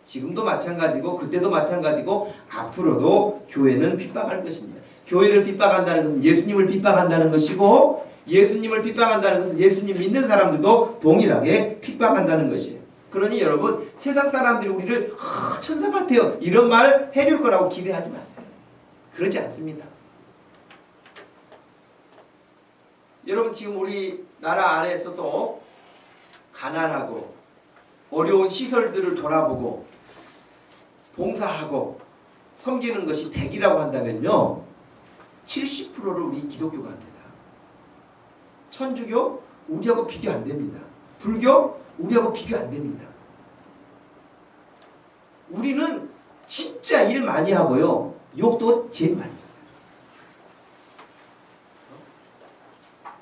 지금도 마찬가지고 그때도 마찬가지고 앞으로도 교회는 핍박할 것입니다. 교회를 핍박한다는 것은 예수님을 핍박한다는 것이고 예수님을 핍박한다는 것은 예수님 믿는 사람들도 동일하게 핍박한다는 것이에요. 그러니 여러분, 세상 사람들이 우리를 천사 같아요 이런 말 해줄 거라고 기대하지 마세요. 그렇지 않습니다. 여러분, 지금 우리나라 안에서도 가난하고 어려운 시설들을 돌아보고 봉사하고 섬기는 것이 100이라고 한다면요, 70%를 우리 기독교가 합니다. 천주교 우리하고 비교 안 됩니다. 불교 우리하고 비교 안 됩니다. 우리는 진짜 일 많이 하고요, 욕도 제일 많이 해요.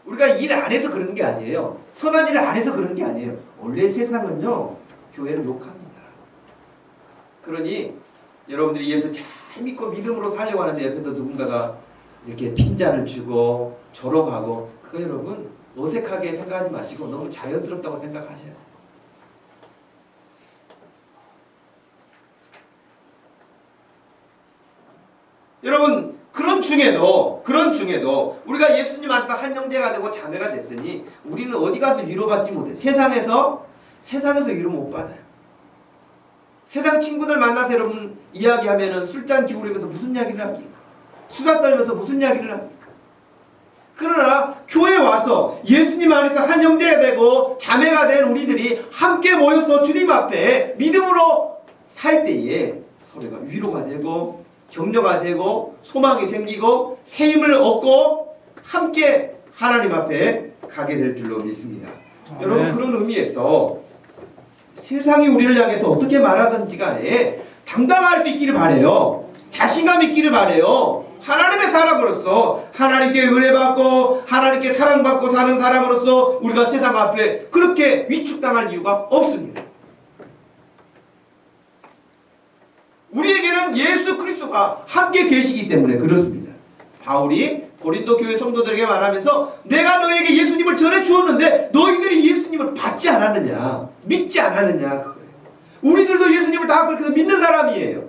우리가 일 안 해서 그러는 게 아니에요. 선한 일을 안 해서 그러는 게 아니에요. 원래 세상은요, 교회를 욕합니다. 그러니 여러분들이 예수 잘 믿고 믿음으로 살려고 하는데 옆에서 누군가가 이렇게 핀잔을 주고 졸업하고, 그거 여러분 어색하게 생각하지 마시고 너무 자연스럽다고 생각하셔요. 여러분, 그런 그런 중에도 우리가 예수님 안에서 한 형제가 되고 자매가 됐으니 우리는 어디 가서 위로받지 못해. 세상에서 위로 못 받아요. 세상 친구들 만나서 여러분 이야기하면은 술잔 기울이면서 무슨 이야기를 합니까? 수다 떨면서 무슨 이야기를 합니까? 그러나 교회에 와서 예수님 안에서 한 형제가 되고 자매가 된 우리들이 함께 모여서 주님 앞에 믿음으로 살 때에 서로가 위로가 되고 격려가 되고 소망이 생기고 새 힘을 얻고 함께 하나님 앞에 가게 될 줄로 믿습니다. 여러분 그런 의미에서 세상이 우리를 향해서 어떻게 말하든지 간에 당당할 수 있기를 바라요. 자신감 있기를 바라요. 하나님의 사람으로서 하나님께 은혜받고 하나님께 사랑받고 사는 사람으로서 우리가 세상 앞에 그렇게 위축당할 이유가 없습니다. 우리에게는 예수 그리스도가 함께 계시기 때문에 그렇습니다. 바울이 고린도 교회 성도들에게 말하면서 내가 너에게 예수님을 전해 주었는데 너희들이 예수님을 받지 않았느냐, 믿지 않았느냐 그거예요. 우리들도 예수님을 다 그렇게 믿는 사람이에요.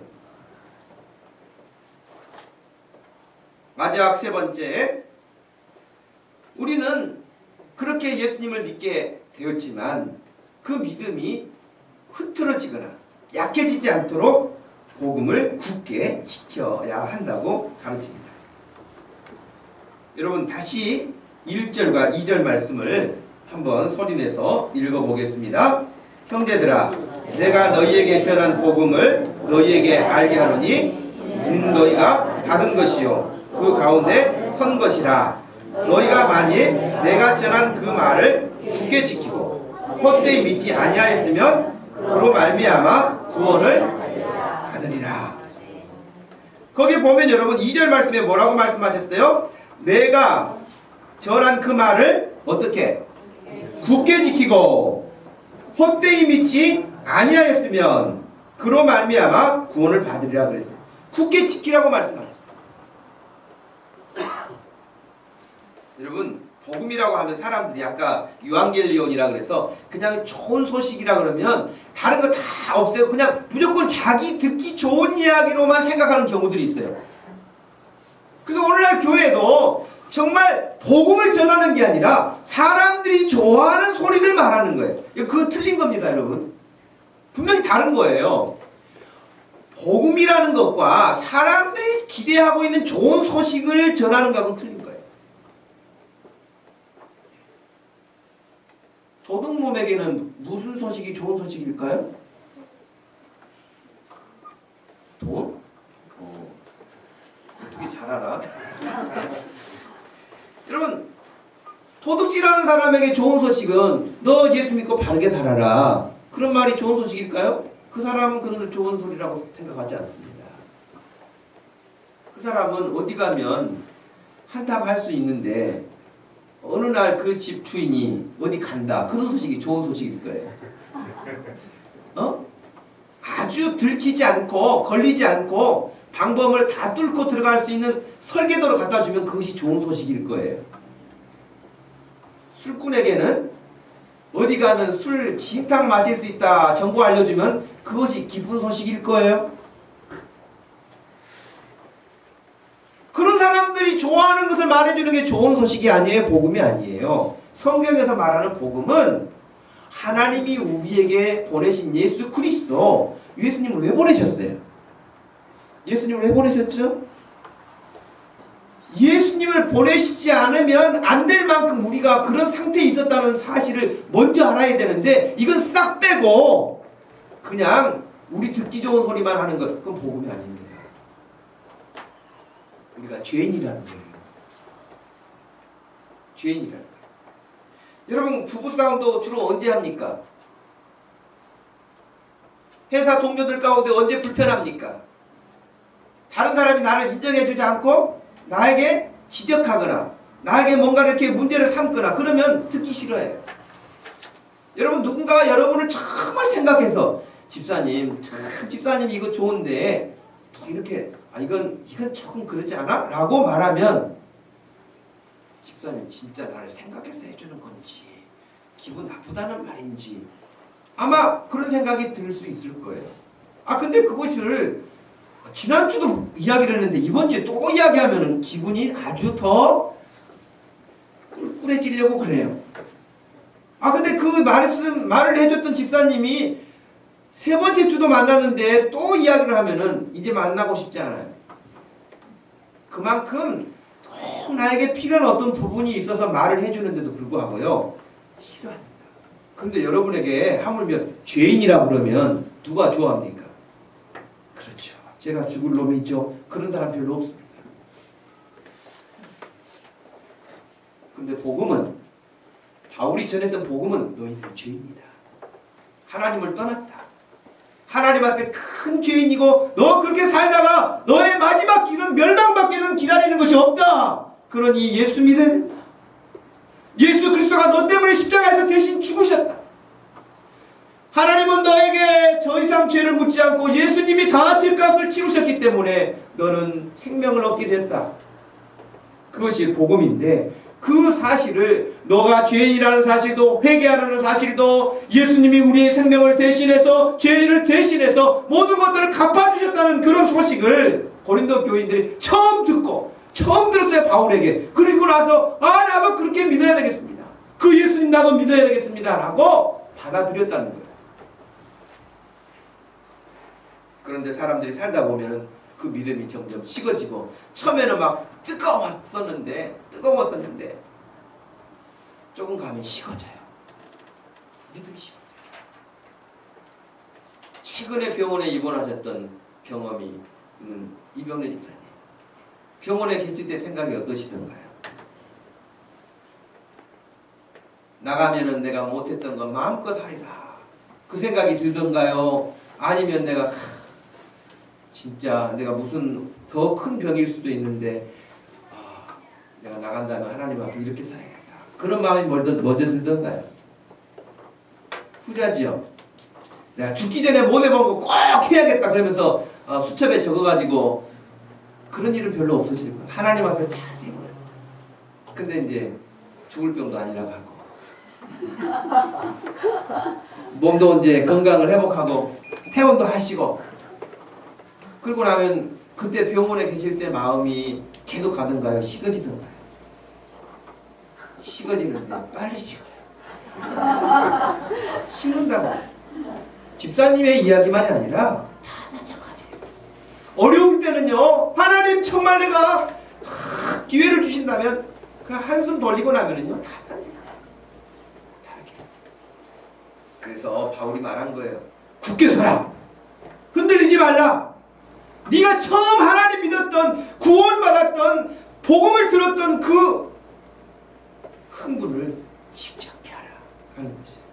마지막 세 번째, 우리는 그렇게 예수님을 믿게 되었지만 그 믿음이 흐트러지거나 약해지지 않도록 복음을 굳게 지켜야 한다고 가르칩니다. 여러분 다시 1절과 2절 말씀을 한번 소리내서 읽어보겠습니다. 형제들아 내가 너희에게 전한 복음을 너희에게 알게 하노니 너희가 받은 것이요 그 가운데 선 것이라. 너희가 만일 내가 전한 그 말을 굳게 지키고 헛되이 믿지 아니하였으면 그로 말미암아 구원을 받으리라. 거기 보면 여러분 2절 말씀에 뭐라고 말씀하셨어요? 내가 전한 그 말을 어떻게? 굳게 지키고 헛되이 믿지 아니하였으면 그로 말미암아 구원을 받으리라 그랬어요. 굳게 지키라고 말씀하셨어요. 여러분 복음이라고 하면 사람들이 아까 유앙겔리온이라 그래서 그냥 좋은 소식이라 그러면 다른 거 다 없어요. 그냥 무조건 자기 듣기 좋은 이야기로만 생각하는 경우들이 있어요. 그래서 오늘날 교회도 정말 복음을 전하는 게 아니라 사람들이 좋아하는 소리를 말하는 거예요. 그거 틀린 겁니다, 여러분. 분명히 다른 거예요. 복음이라는 것과 사람들이 기대하고 있는 좋은 소식을 전하는 것은 틀린 거예요. 도둑놈에게는 무슨 소식이 좋은 소식일까요? 돈? 어떻게 잘 알아? 여러분 도둑질하는 사람에게 좋은 소식은 너 예수 믿고 바르게 살아라. 그런 말이 좋은 소식일까요? 그 사람은 그런 좋은 소리라고 생각하지 않습니다. 그 사람은 어디 가면 한탕 할 수 있는데 어느 날 그 집 주인이 어디 간다. 그런 소식이 좋은 소식일 거예요. 아주 들키지 않고 걸리지 않고 방범을 다 뚫고 들어갈 수 있는 설계도로 갖다 주면 그것이 좋은 소식일 거예요. 술꾼에게는 어디 가면 술 진탕 마실 수 있다 정보 알려주면 그것이 기쁜 소식일 거예요. 그런 사람들이 좋아하는 것을 말해주는 게 좋은 소식이 아니에요. 복음이 아니에요. 성경에서 말하는 복음은 하나님이 우리에게 보내신 예수 그리스도. 예수님을 왜 보내셨어요? 예수님을 왜 보내셨죠? 예수님을 보내시지 않으면 안 될 만큼 우리가 그런 상태에 있었다는 사실을 먼저 알아야 되는데 이건 싹 빼고 그냥 우리 듣기 좋은 소리만 하는 것, 그건 복음이 아닙니다. 우리가 죄인이라는 거예요. 죄인이라는 거예요. 여러분 부부싸움도 주로 언제 합니까? 회사 동료들 가운데 언제 불편합니까? 다른 사람이 나를 인정해주지 않고 나에게 지적하거나 나에게 뭔가 이렇게 문제를 삼거나 그러면 듣기 싫어해요. 여러분 누군가가 여러분을 정말 생각해서 집사님 이거 좋은데 또 이렇게 이건 조금 그러지 않아? 라고 말하면 집사님 진짜 나를 생각해서 해주는 건지 기분 나쁘다는 말인지 아마 그런 생각이 들 수 있을 거예요. 근데 그것을 지난주도 이야기를 했는데 이번 주에 또 이야기하면은 기분이 아주 더 꿀꿀해지려고 그래요. 근데 그 말을 해줬던 집사님이 세 번째 주도 만나는데 또 이야기를 하면은 이제 만나고 싶지 않아요. 그만큼 꼭 나에게 필요한 어떤 부분이 있어서 말을 해주는데도 불구하고요, 싫어합니다. 그런데 여러분에게 하물며 죄인이라 그러면 누가 좋아합니까? 그렇죠. 제가 죽을 놈이 있죠. 그런 사람 별로 없습니다. 근데 복음은, 바울이 전했던 복음은 너희들이 죄인이다. 하나님을 떠났다. 하나님 앞에 큰 죄인이고 너 그렇게 살다가 너의 마지막 길은 멸망밖에는 기다리는 것이 없다. 그러니 예수 믿어야 된다. 예수 그리스도가 너 때문에 십자가에서 대신 죽으셨다. 하나님은 너에게 더 이상 죄를 묻지 않고 예수님이 다 죄값을 치르셨기 때문에 너는 생명을 얻게 됐다. 그것이 복음인데, 그 사실을, 너가 죄인이라는 사실도, 회개하라는 사실도, 예수님이 우리의 생명을 대신해서, 죄를 대신해서 모든 것들을 갚아주셨다는 그런 소식을 고린도 교인들이 처음 들었어요, 바울에게. 그리고 나서 나도 그렇게 믿어야 되겠습니다. 그 예수님 나도 믿어야 되겠습니다 라고 받아들였다는 거예요. 그런데 사람들이 살다 보면은 그 믿음이 점점 식어지고, 처음에는 막 뜨거웠었는데 조금 가면 식어져요. 믿음이 식어져요. 최근에 병원에 입원하셨던 경험이 있는 이병래 집사님, 병원에 계실 때 생각이 어떠시던가요? 나가면은 내가 못했던 건 마음껏 하리라, 그 생각이 들던가요? 아니면 진짜 내가 무슨 더 큰 병일 수도 있는데 내가 나간다면 하나님 앞에 이렇게 살아야겠다, 그런 마음이 먼저 들던가요? 후자지요. 내가 죽기 전에 못 해본 거 꼭 해야겠다 그러면서 수첩에 적어가지고 그런 일은 별로 없어질 거예요. 하나님 앞에 잘 세워요. 근데 이제 죽을 병도 아니라고 하고 몸도 이제 건강을 회복하고 퇴원도 하시고, 그러고 나면 그때 병원에 계실 때 마음이 계속 가던가요? 식어지던가요? 식어지는데 빨리 식어요. 식는다고. 집사님의 이야기만이 아니라 다 마찬가지예요. 어려울 때는요, 하나님 정말 내가 기회를 주신다면 그냥 한숨 돌리고 나면은요, 다 생각해요. 다르게. 그래서 바울이 말한 거예요. 굳게 서라. 흔들리지 말라. 네가 처음 하나님 믿었던, 구원받았던, 복음을 들었던 그 흥분을 식지 않게 하라 하는 것이에요.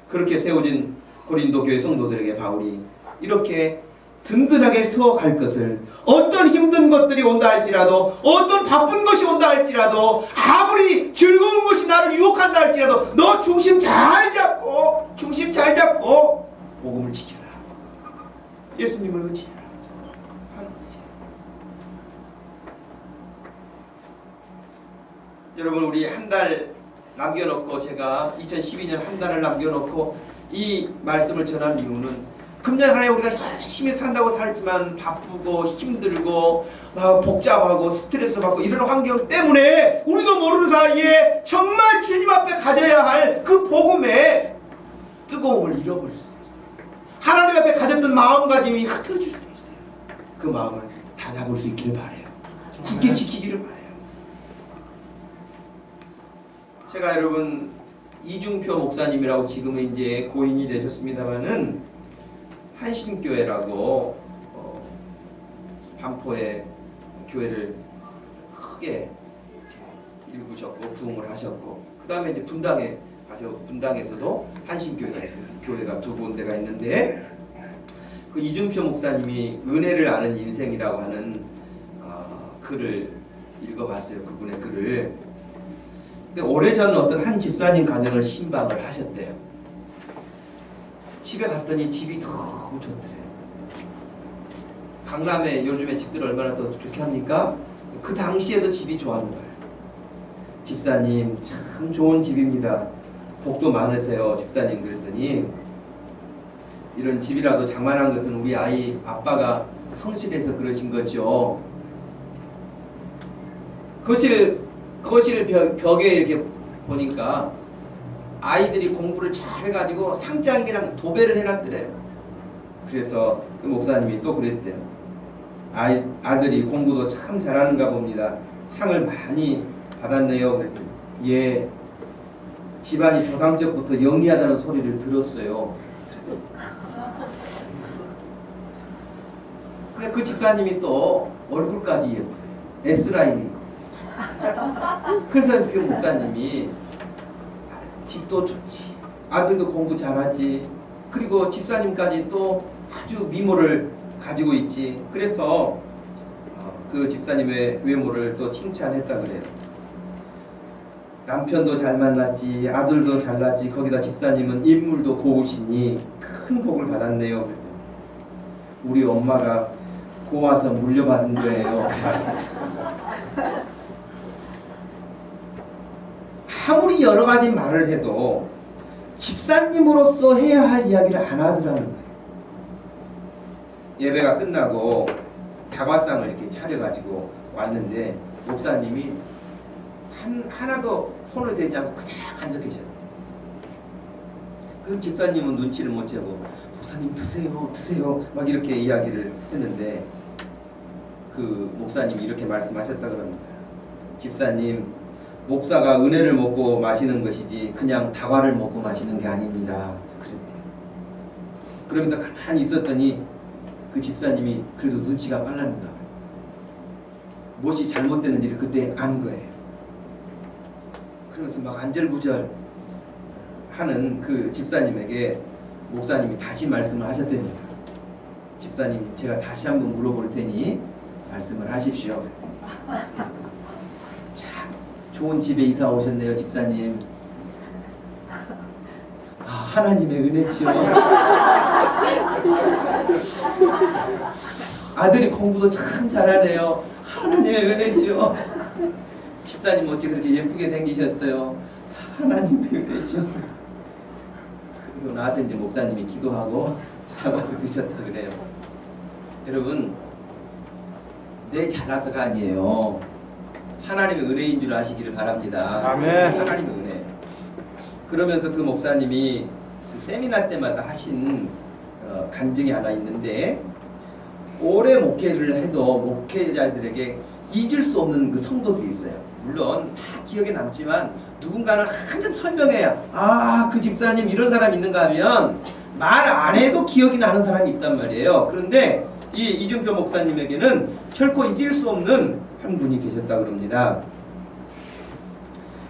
그렇게 세워진 고린도 교회 성도들에게 바울이 이렇게 든든하게 서갈 것을, 어떤 힘든 것들이 온다 할지라도, 어떤 바쁜 것이 온다 할지라도, 아무리 즐거운 것이 나를 유혹한다 할지라도 너 중심 잘 잡고 복음을 지켜라. 예수님을 의지해라 하는 거지. 여러분, 우리 한 달 남겨놓고, 제가 2012년 한 달을 남겨놓고 이 말씀을 전하는 이유는, 금년 한 해 우리가 열심히 산다고 살지만 바쁘고 힘들고 막 복잡하고 스트레스 받고 이런 환경 때문에 우리도 모르는 사이에 정말 주님 앞에 가져야 할 그 복음의 뜨거움을 잃어버릴 수 있어요. 하나님 앞에 가졌던 마음가짐이 흐트러질 수도 있어요. 그 마음을 다 잡을 수 있기를 바라요. 굳게 지키기를 바라요. 제가 여러분, 이중표 목사님이라고 지금은 이제 고인이 되셨습니다만은, 한신교회라고 반포에 교회를 크게 일구셨고 부흥을 하셨고, 그 다음에 이제 분당에 가서 분당에서도 한신교회가 있어요. 교회가 두 군데가 있는데, 그 이중표 목사님이 은혜를 아는 인생이라고 하는 글을 읽어봤어요. 그분의 글을. 근데 오래전 어떤 한 집사님 가정을 신방을 하셨대요. 집에 갔더니 집이 너무 좋더래요. 강남에 요즘에 집들 얼마나 더 좋게 합니까? 그 당시에도 집이 좋았는 거예요. 집사님 참 좋은 집입니다. 복도 많으세요, 집사님. 그랬더니 이런 집이라도 장만한 것은 우리 아이 아빠가 성실해서 그러신 거죠. 거실 벽에 이렇게 보니까 아이들이 공부를 잘 해가지고 상장에 그냥 도배를 해놨더래요. 그래서 그 목사님이 또 그랬대요. 아들이 공부도 참 잘하는가 봅니다. 상을 많이 받았네요. 그랬더니 예, 집안이 조상적부터 영리하다는 소리를 들었어요. 근데 그 집사님이 또 얼굴까지 예뻐요. S라인이고. 그래서 그 목사님이 집도 좋지, 아들도 공부 잘하지, 그리고 집사님까지 또 아주 미모를 가지고 있지. 그래서 그 집사님의 외모를 또 칭찬했다 그래요. 남편도 잘 만났지, 아들도 잘났지, 거기다 집사님은 인물도 고우시니 큰 복을 받았네요. 그랬더니 우리 엄마가 고와서 물려받은 거예요. 아무리 여러 가지 말을 해도 집사님으로서 해야 할 이야기를 안 하더라는 거예요. 예배가 끝나고 다과상을 이렇게 차려가지고 왔는데 목사님이 하나도 손을 대지 않고 그냥 앉아 계셨대요. 그 집사님은 눈치를 못 채고 목사님 드세요 막 이렇게 이야기를 했는데 그 목사님이 이렇게 말씀하셨다 그럽니다. 집사님, 목사가 은혜를 먹고 마시는 것이지 그냥 다과를 먹고 마시는 게 아닙니다. 그랬대요. 그러면서 가만히 있었더니 그 집사님이 그래도 눈치가 빨랐는가 봐요. 무엇이 잘못되는지를 그때 안 거예요. 그러면서 막 안절부절 하는 그 집사님에게 목사님이 다시 말씀을 하셨답니다. 집사님, 제가 다시 한번 물어볼 테니 말씀을 하십시오. 참 좋은 집에 이사 오셨네요, 집사님. 아, 하나님의 은혜지요. 아들이 공부도 참 잘하네요. 하나님의 은혜지요. 집사님 어찌 그렇게 예쁘게 생기셨어요. 하나님의 은혜지요. 그리고 나서 이제 목사님이 기도하고 다과를 드셨다 그래요. 여러분, 내 잘나서가 아니에요. 하나님의 은혜인 줄 아시기를 바랍니다. 아멘. 하나님의 은혜. 그러면서 그 목사님이 그 세미나 때마다 하신 간증이 하나 있는데, 오래 목회를 해도 목회자들에게 잊을 수 없는 그 성도들이 있어요. 물론 다 기억에 남지만 누군가는 한참 설명해야 그 집사님 이런 사람 있는가 하면 말 안 해도 기억이 나는 사람이 있단 말이에요. 그런데 이 이준표 목사님에게는 결코 잊을 수 없는 한 분이 계셨다 그럽니다.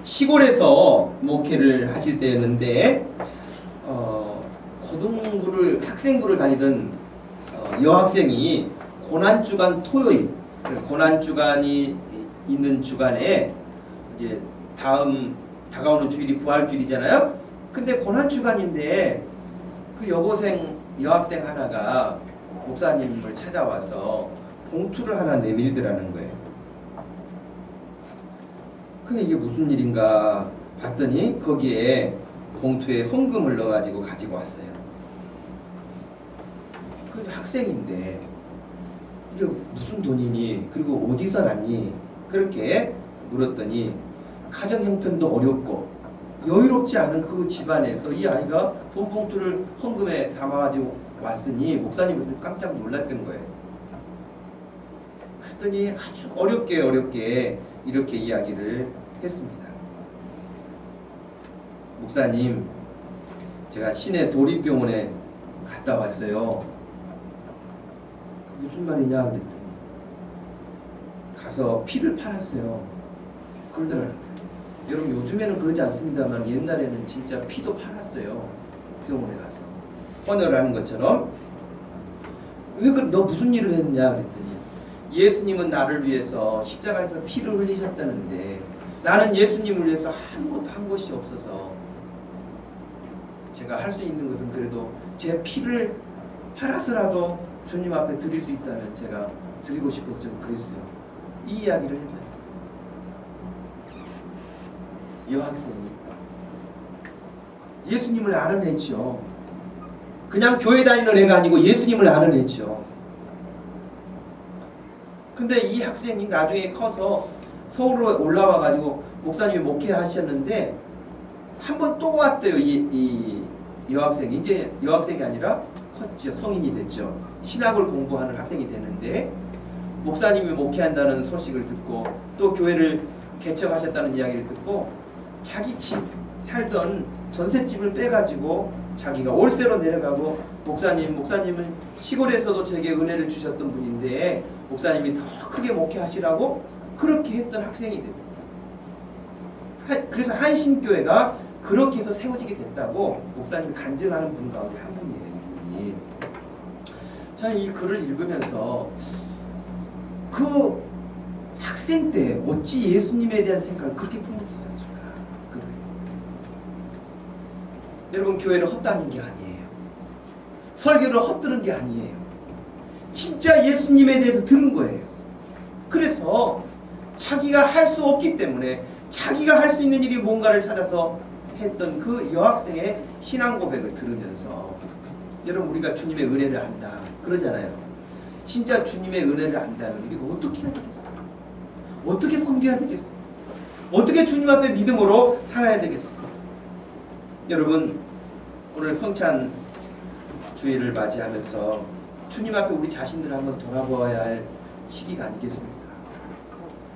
시골에서 목회를 하실 때였는데 고등부를 학생부를 다니던 여학생이 고난주간 토요일, 고난주간이 있는 주간에 이제 다가오는 주일이 부활주일이잖아요. 근데 고난주간인데 그 여학생 하나가 목사님을 찾아와서 봉투를 하나 내밀더라는 거예요. 그게 이게 무슨 일인가 봤더니 거기에 봉투에 헌금을 넣어가지고 가지고 왔어요. 그 학생인데 이게 무슨 돈이니? 그리고 어디서 났니? 그렇게 물었더니 가정 형편도 어렵고 여유롭지 않은 그 집안에서 이 아이가 돈 봉투를 헌금에 담아가지고 왔으니 목사님은 깜짝 놀랐던 거예요. 그랬더니 아주 어렵게 이렇게 이야기를 했습니다. 목사님, 제가 시내 도립병원에 갔다 왔어요. 무슨 말이냐 그랬더니 가서 피를 팔았어요. 그러더라고요. 여러분 요즘에는 그러지 않습니다만 옛날에는 진짜 피도 팔았어요. 병원에 가서 헌혈을 하는 것처럼. 왜 그래? 너 무슨 일을 했냐 그랬더니 예수님은 나를 위해서 십자가에서 피를 흘리셨다는데 나는 예수님을 위해서 아무것도 한 것이 없어서 제가 할 수 있는 것은 그래도 제 피를 팔아서라도 주님 앞에 드릴 수 있다면 제가 드리고 싶어서 좀 그랬어요. 이 이야기를 했다. 여학생이 예수님을 알아냈죠. 그냥 교회 다니는 애가 아니고 예수님을 아는 애죠. 근데 이 학생이 나중에 커서 서울로 올라와가지고 목사님이 목회하셨는데 한 번 또 왔대요. 이 여학생이. 이제 여학생이 아니라 컸죠. 성인이 됐죠. 신학을 공부하는 학생이 되는데 목사님이 목회한다는 소식을 듣고 또 교회를 개척하셨다는 이야기를 듣고 자기 집 살던 전셋집을 빼가지고 자기가 월세로 내려가고 목사님은 시골에서도 제게 은혜를 주셨던 분인데 목사님이 더 크게 목회하시라고 그렇게 했던 학생이 됐다. 그래서 한신교회가 그렇게 해서 세워지게 됐다고 목사님이 간증하는 분 가운데 한 분이에요. 이분이. 저는 이 글을 읽으면서 그 학생 때 어찌 예수님에 대한 생각을 그렇게 품을 수 있었을까? 여러분, 교회를 헛다닌 게 아니에요. 설교를 헛들은 게 아니에요. 진짜 예수님에 대해서 들은 거예요. 그래서 자기가 할 수 없기 때문에 자기가 할 수 있는 일이 뭔가를 찾아서 했던 그 여학생의 신앙 고백을 들으면서 여러분, 우리가 주님의 은혜를 안다 그러잖아요. 진짜 주님의 은혜를 안다면 우리가 어떻게 해야 되겠어요? 어떻게 섬겨야 되겠어요? 어떻게 주님 앞에 믿음으로 살아야 되겠어요? 여러분, 오늘 성찬 주일을 맞이하면서 주님 앞에 우리 자신들을 한번 돌아보아야 할 시기가 아니겠습니까?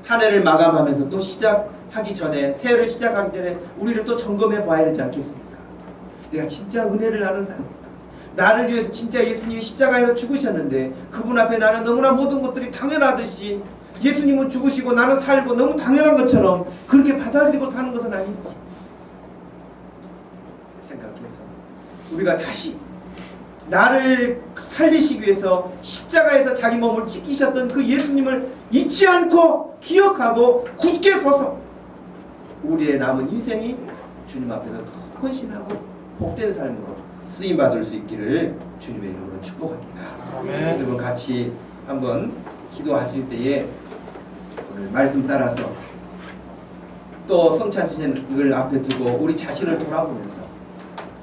한 해를 마감하면서 또 시작하기 전에, 새해를 시작하기 전에 우리를 또 점검해 봐야 되지 않겠습니까? 내가 진짜 은혜를 아는 사람입니까? 나를 위해서 진짜 예수님이 십자가에서 죽으셨는데 그분 앞에 나는 너무나 모든 것들이 당연하듯이 예수님은 죽으시고 나는 살고 너무 당연한 것처럼 그렇게 받아들이고 사는 것은 아닌지 생각해서 우리가 다시 나를 살리시기 위해서 십자가에서 자기 몸을 찢기셨던 그 예수님을 잊지 않고 기억하고 굳게 서서 우리의 남은 인생이 주님 앞에서 더 헌신하고 복된 삶으로 쓰임받을 수 있기를 주님의 이름으로 축복합니다. 여러분, 같이 한번 기도하실 때에 오늘 말씀 따라서 또 성찬식을 앞에 두고 우리 자신을 돌아보면서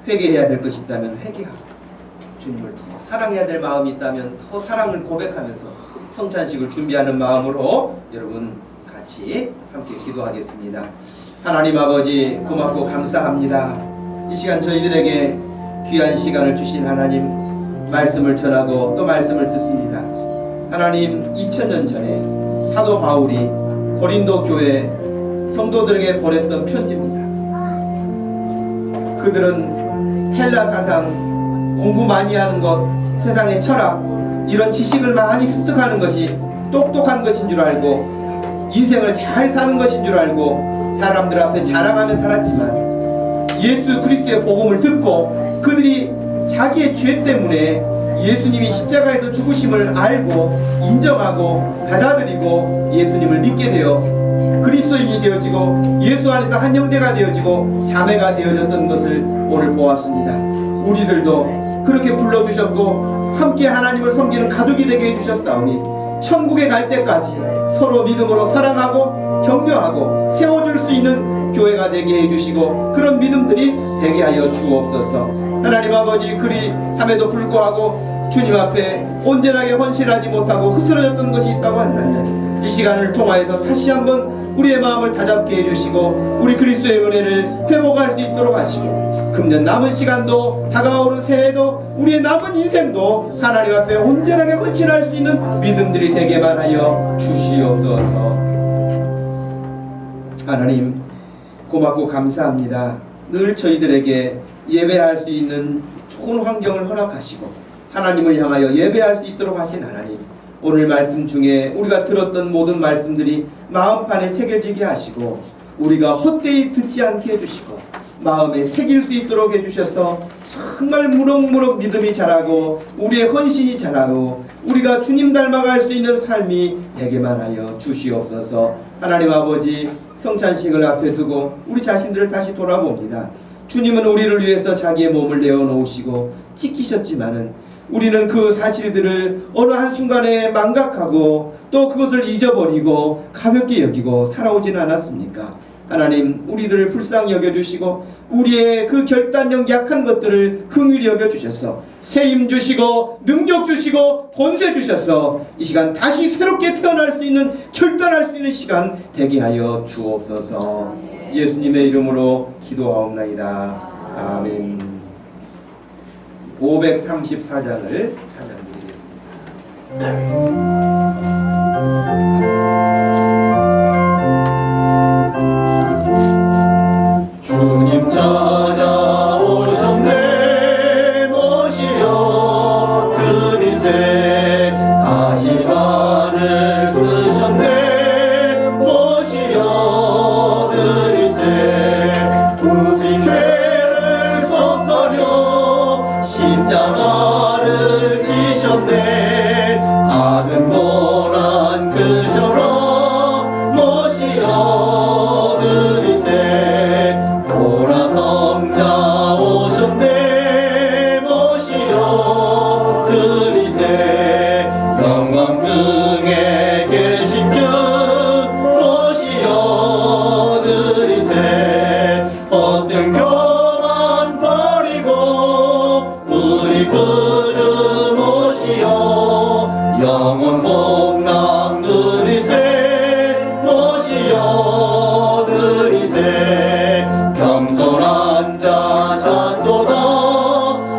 회개해야 될 것이 있다면 회개하고 주님을 더 사랑해야 될 마음이 있다면 더 사랑을 고백하면서 성찬식을 준비하는 마음으로 여러분 같이 함께 기도하겠습니다. 하나님 아버지, 고맙고 감사합니다. 이 시간 저희들에게 귀한 시간을 주신 하나님, 말씀을 전하고 또 말씀을 듣습니다. 하나님, 2000년 전에 사도 바울이 고린도 교회 성도들에게 보냈던 편지입니다. 그들은 헬라 사상, 공부 많이 하는 것, 세상의 철학, 이런 지식을 많이 습득하는 것이 똑똑한 것인 줄 알고 인생을 잘 사는 것인 줄 알고 사람들 앞에 자랑하며 살았지만 예수 그리스도의 복음을 듣고 그들이 자기의 죄 때문에 예수님이 십자가에서 죽으심을 알고 인정하고 받아들이고 예수님을 믿게 되어 그리스도인이 되어지고 예수 안에서 한 형제가 되어지고 자매가 되어졌던 것을 오늘 보았습니다. 우리들도 그렇게 불러주셨고 함께 하나님을 섬기는 가족이 되게 해주셨사오니 천국에 갈 때까지 서로 믿음으로 사랑하고 격려하고 세워줄 수 있는 교회가 되게 해주시고 그런 믿음들이 되게 하여 주옵소서. 하나님 아버지, 그리 함에도 불구하고 주님 앞에 온전하게 헌신하지 못하고 흐트러졌던 것이 있다고 한다면 이 시간을 통하여서 다시 한번 우리의 마음을 다잡게 해주시고 우리 그리스도의 은혜를 회복할 수 있도록 하시고 금년 남은 시간도 다가오는 새해도 우리의 남은 인생도 하나님 앞에 온전하게 헌신할 수 있는 믿음들이 되게만 하여 주시옵소서. 하나님, 고맙고 감사합니다. 늘 저희들에게 예배할 수 있는 좋은 환경을 허락하시고 하나님을 향하여 예배할 수 있도록 하신 하나님, 오늘 말씀 중에 우리가 들었던 모든 말씀들이 마음판에 새겨지게 하시고 우리가 헛되이 듣지 않게 해주시고 마음에 새길 수 있도록 해주셔서 정말 무럭무럭 믿음이 자라고 우리의 헌신이 자라고 우리가 주님 닮아갈 수 있는 삶이 되게만 하여 주시옵소서. 하나님 아버지, 성찬식을 앞에 두고 우리 자신들을 다시 돌아봅니다. 주님은 우리를 위해서 자기의 몸을 내어놓으시고 찢기셨지만은 우리는 그 사실들을 어느 한순간에 망각하고 또 그것을 잊어버리고 가볍게 여기고 살아오지는 않았습니까? 하나님, 우리들을 불쌍히 여겨주시고 우리의 그 결단력 약한 것들을 긍휼히 여겨주셔서 세임 주시고 능력 주시고 권세 주셔서 이 시간 다시 새롭게 태어날 수 있는, 결단할 수 있는 시간 되게 하여 주옵소서. 예수님의 이름으로 기도하옵나이다. 아멘. 534장을 찬양드리겠습니다. 주님 찾아오셨네. 모시어 드리세. 가시관을 쓰셨네. 모시어 드리세. 우리 죄를 속하려 십자가를 지셨네. 악은 고난 그셔로 모시어 드리세. 보라성자 오셨네. 모시어 드리세. 영광 중에 계신 주 모시어 드리세. 헛된 교만 버리고 우리 구주 모시어 영원 복락 누리세. 모시어 드리세. 겸손한 자 찾도다.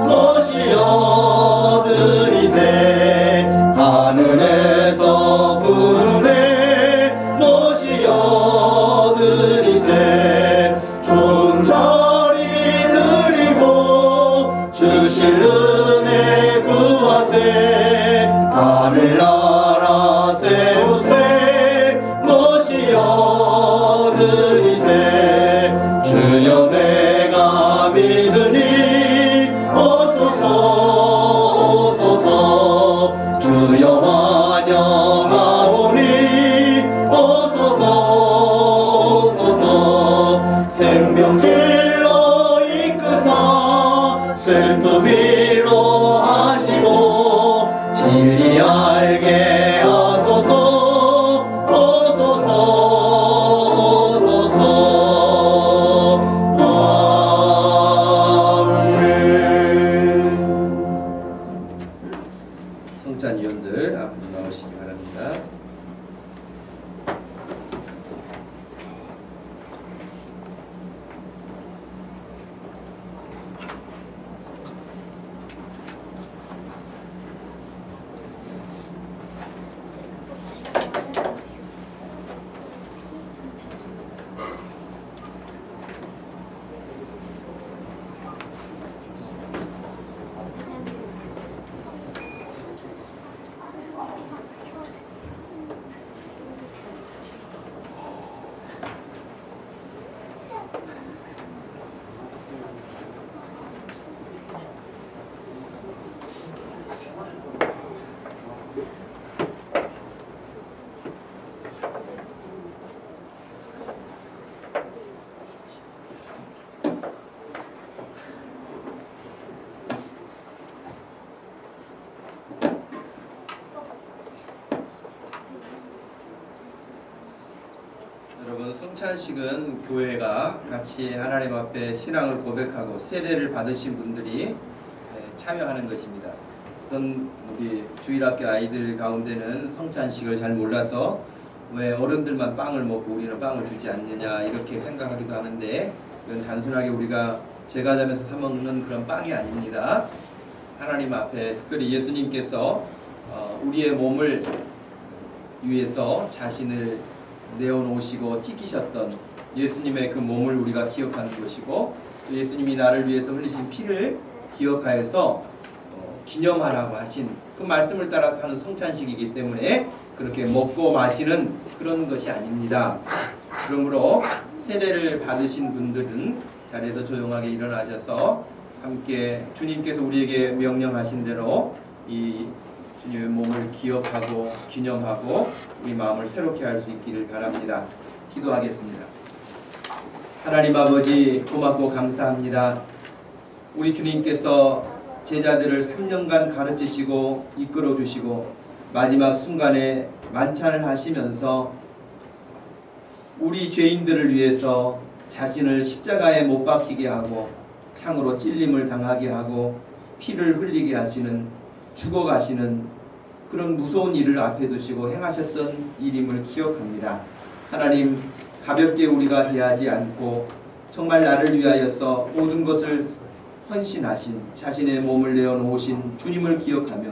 모시어 드리세. 하늘에서 부르네. 모시어 드리세. 존절이 드리고 주실 은혜 구하세. 하늘나라 세우세. 모시어 드리세. 주여 내가 믿으니 오소서 오소서. 주여 환영하오니 오소서 오소서. 생명길로 이끄사 슬픔 위로하시고 진리 알게 하소서. 오소서 오소서. 아멘. 성찬위원들 앞으로 나오시기 바랍니다. 여러분, 성찬식은 교회가 같이 하나님 앞에 신앙을 고백하고 세례를 받으신 분들이 참여하는 것입니다. 어떤 우리 주일학교 아이들 가운데는 성찬식을 잘 몰라서 왜 어른들만 빵을 먹고 우리는 빵을 주지 않느냐 이렇게 생각하기도 하는데, 이건 단순하게 우리가 제과점에서 사 먹는 그런 빵이 아닙니다. 하나님 앞에 특별히 예수님께서 우리의 몸을 위해서 자신을 내어놓으시고 찢기셨던 예수님의 그 몸을 우리가 기억하는 것이고, 또 예수님이 나를 위해서 흘리신 피를 기억하여서 기념하라고 하신 그 말씀을 따라서 하는 성찬식이기 때문에 그렇게 먹고 마시는 그런 것이 아닙니다. 그러므로 세례를 받으신 분들은 자리에서 조용하게 일어나셔서 함께 주님께서 우리에게 명령하신 대로 이 주님의 몸을 기억하고 기념하고 우리 마음을 새롭게 할 수 있기를 바랍니다. 기도하겠습니다. 하나님 아버지, 고맙고 감사합니다. 우리 주님께서 제자들을 3년간 가르치시고 이끌어 주시고 마지막 순간에 만찬을 하시면서 우리 죄인들을 위해서 자신을 십자가에 못 박히게 하고 창으로 찔림을 당하게 하고 피를 흘리게 하시는, 죽어가시는 그런 무서운 일을 앞에 두시고 행하셨던 일임을 기억합니다. 하나님, 가볍게 우리가 대하지 않고 정말 나를 위하여서 모든 것을 헌신하신, 자신의 몸을 내어놓으신 주님을 기억하며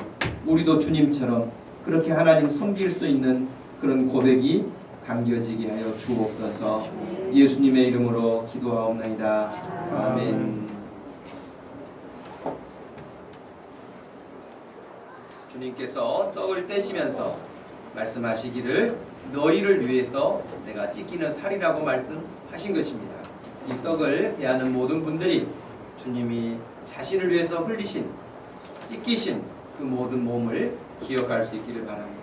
우리도 주님처럼 그렇게 하나님 섬길 수 있는 그런 고백이 감겨지게 하여 주옵소서. 예수님의 이름으로 기도하옵나이다. 아멘. 주님께서 떡을 떼시면서 말씀하시기를 너희를 위해서 내가 찢기는 살이라고 말씀하신 것입니다. 이 떡을 대하는 모든 분들이 주님이 자신을 위해서 흘리신, 찢기신 그 모든 몸을 기억할 수 있기를 바랍니다.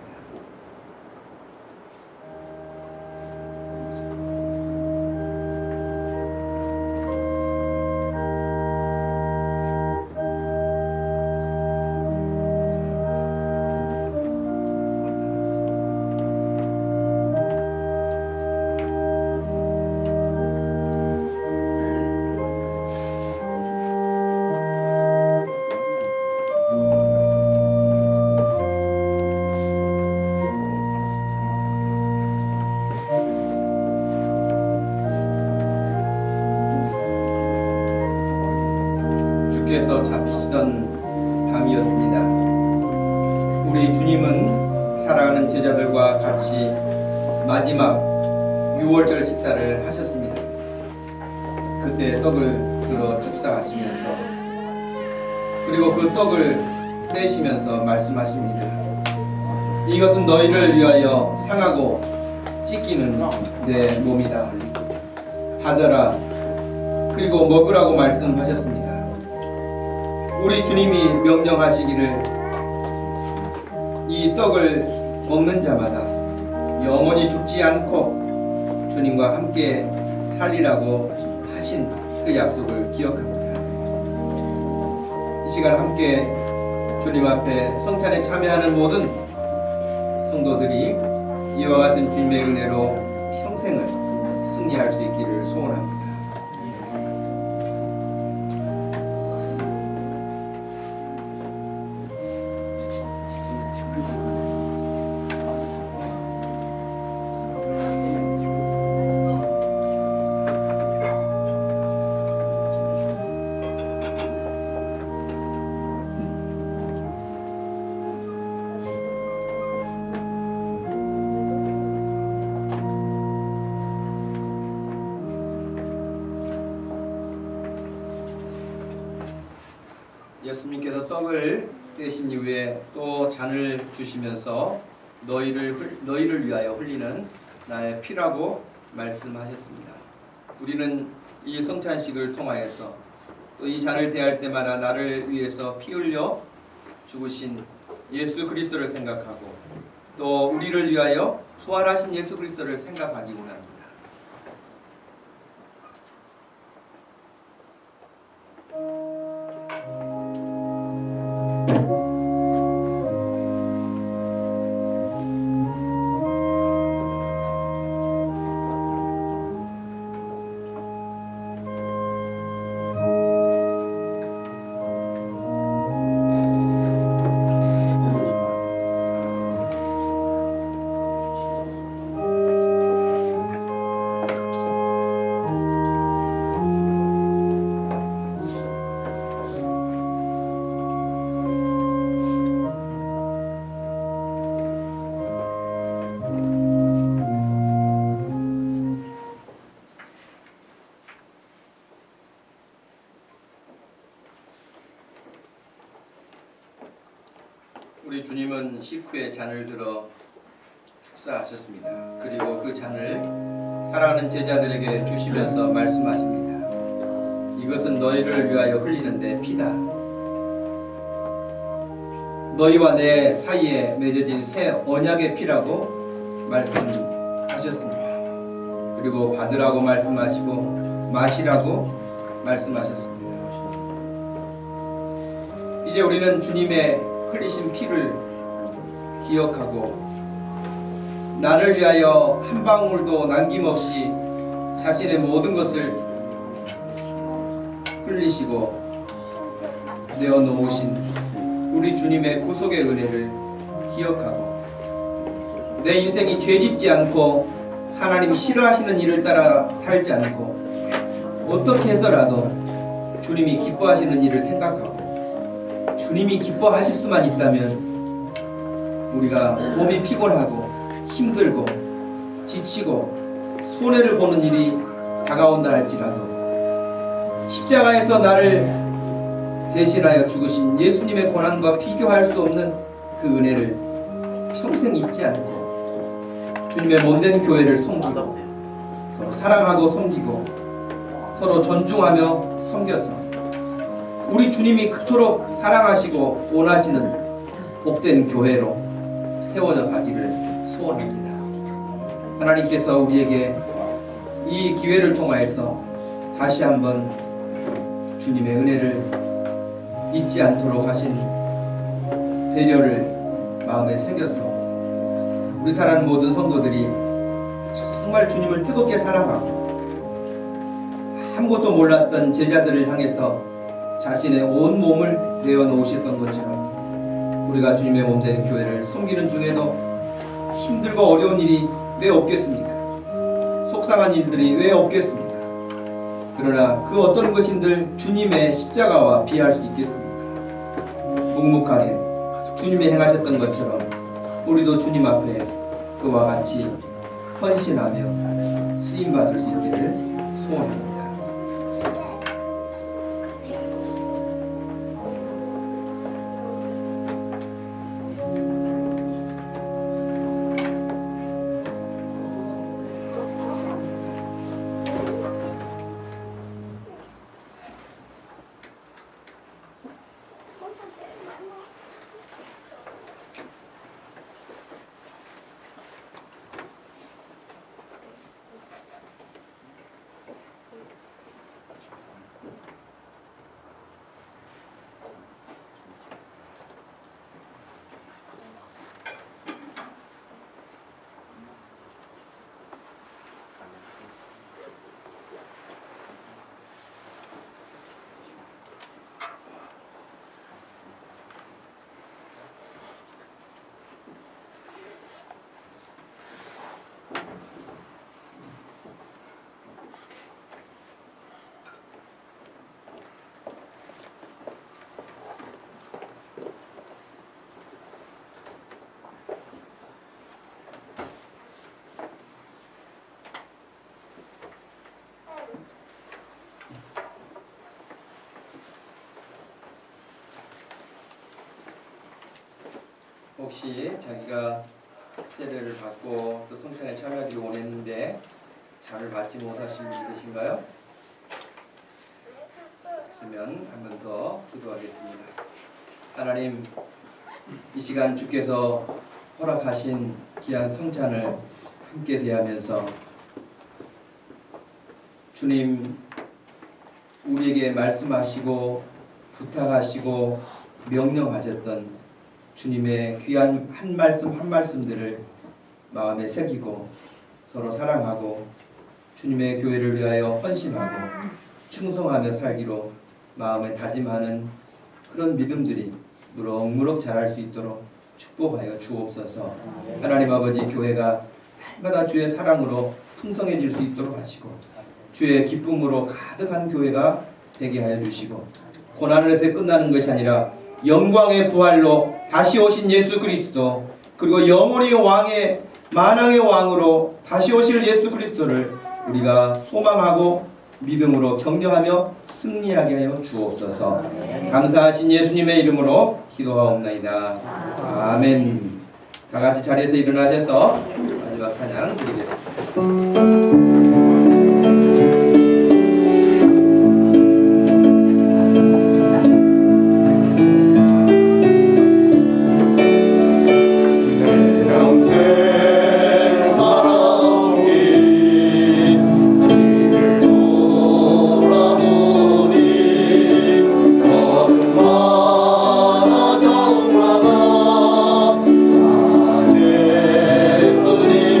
주께서 잡히시던 밤이었습니다. 우리 주님은 사랑하는 제자들과 같이 마지막 유월절 식사를 하셨습니다. 그때 떡을 들어 축사하시면서 그리고 그 떡을 떼시면서 말씀하십니다. 이것은 너희를 위하여 상하고 찢기는 내 몸이다. 받아라. 그리고 먹으라고 말씀하셨습니다. 우리 주님이 명령하시기를 이 떡을 먹는 자마다 영원히 죽지 않고 주님과 함께 살리라고 하신 그 약속을 기억합니다. 이 시간 함께 주님 앞에 성찬에 참여하는 모든 성도들이 이와 같은 주님의 은혜로 평생을 승리할 수 있기를 소원합니다. 예수님께서 떡을 떼신 이후에 또 잔을 주시면서 너희를 위하여 흘리는 나의 피라고 말씀하셨습니다. 우리는 이 성찬식을 통하여서 또 이 잔을 대할 때마다 나를 위해서 피 흘려 죽으신 예수 그리스도를 생각하고 또 우리를 위하여 부활하신 예수 그리스도를 생각하기 원합니다. 우리 주님은 식후에 잔을 들어 축사하셨습니다. 그리고 그 잔을 사랑하는 제자들에게 주시면서 말씀하십니다. 이것은 너희를 위하여 흘리는 내 피다. 너희와 내 사이에 맺어진 새 언약의 피라고 말씀하셨습니다. 그리고 받으라고 말씀하시고 마시라고 말씀하셨습니다. 이제 우리는 주님의 흘리신 피를 기억하고 나를 위하여 한 방울도 남김없이 자신의 모든 것을 흘리시고 내어놓으신 우리 주님의 구속의 은혜를 기억하고 내 인생이 죄짓지 않고 하나님 싫어하시는 일을 따라 살지 않고 어떻게 해서라도 주님이 기뻐하시는 일을 생각하고 주님이 기뻐하실 수만 있다면 우리가 몸이 피곤하고 힘들고 지치고 손해를 보는 일이 다가온다 할지라도 십자가에서 나를 대신하여 죽으신 예수님의 고난과 비교할 수 없는 그 은혜를 평생 잊지 않고 주님의 몸된 교회를 섬기고 서로 사랑하고 섬기고 서로 존중하며 섬겨서 우리 주님이 그토록 사랑하시고 원하시는 복된 교회로 세워져 가기를 소원합니다. 하나님께서 우리에게 이 기회를 통하여서 다시 한번 주님의 은혜를 잊지 않도록 하신 배려를 마음에 새겨서 우리 사랑하는 모든 성도들이 정말 주님을 뜨겁게 사랑하고 아무것도 몰랐던 제자들을 향해서 자신의 온 몸을 내어놓으셨던 것처럼 우리가 주님의 몸된 교회를 섬기는 중에도 힘들고 어려운 일이 왜 없겠습니까? 속상한 일들이 왜 없겠습니까? 그러나 그 어떤 것인들 주님의 십자가와 비할 수 있겠습니까? 묵묵하게 주님이 행하셨던 것처럼 우리도 주님 앞에 그와 같이 헌신하며 쓰임받을 수 있기를 소원합니다. 혹시 자기가 세례를 받고 또 성찬에 참여하기를 원했는데 자를 받지 못하신 분이 계신가요? 그러면 한 번 더 기도하겠습니다. 하나님, 이 시간 주께서 허락하신 귀한 성찬을 함께 대하면서 주님, 우리에게 말씀하시고 부탁하시고 명령하셨던 주님의 귀한 한 말씀 한 말씀들을 마음에 새기고 서로 사랑하고 주님의 교회를 위하여 헌신하고 충성하며 살기로 마음에 다짐하는 그런 믿음들이 무럭무럭 자랄 수 있도록 축복하여 주옵소서. 하나님 아버지, 교회가 날마다 주의 사랑으로 풍성해질 수 있도록 하시고 주의 기쁨으로 가득한 교회가 되게 하여 주시고 고난에서 끝나는 것이 아니라 영광의 부활로 다시 오신 예수 그리스도, 그리고 영원히 왕의 만왕의 왕으로 다시 오실 예수 그리스도를 우리가 소망하고 믿음으로 격려하며 승리하게 하여 주옵소서. 감사하신 예수님의 이름으로 기도하옵나이다. 아멘. 다 같이 자리에서 일어나셔서 마지막 찬양 드리겠습니다. 뿐이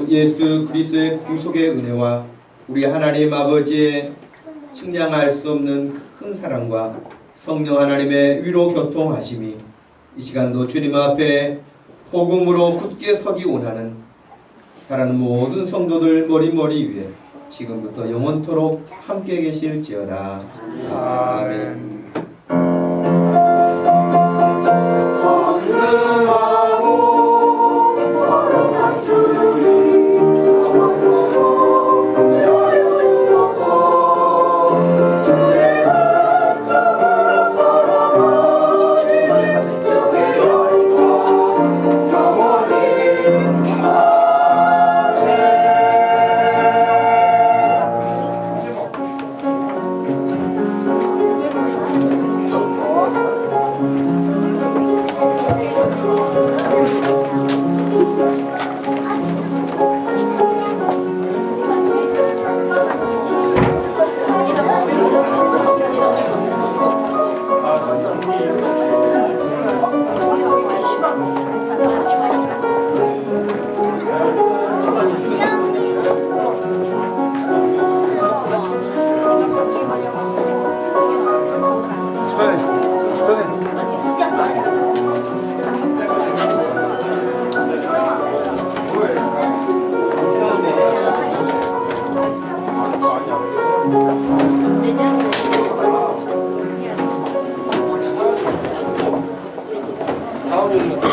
예수 그리스도의 구속의 은혜와 우리 하나님 아버지의 측량할 수 없는 큰 사랑과 성령 하나님의 위로 교통하심이 이 시간도 주님 앞에 복음으로 굳게 서기 원하는 사랑하는 모든 성도들 머리머리 위에 지금부터 영원토록 함께 계실지어다. 아멘. 사오는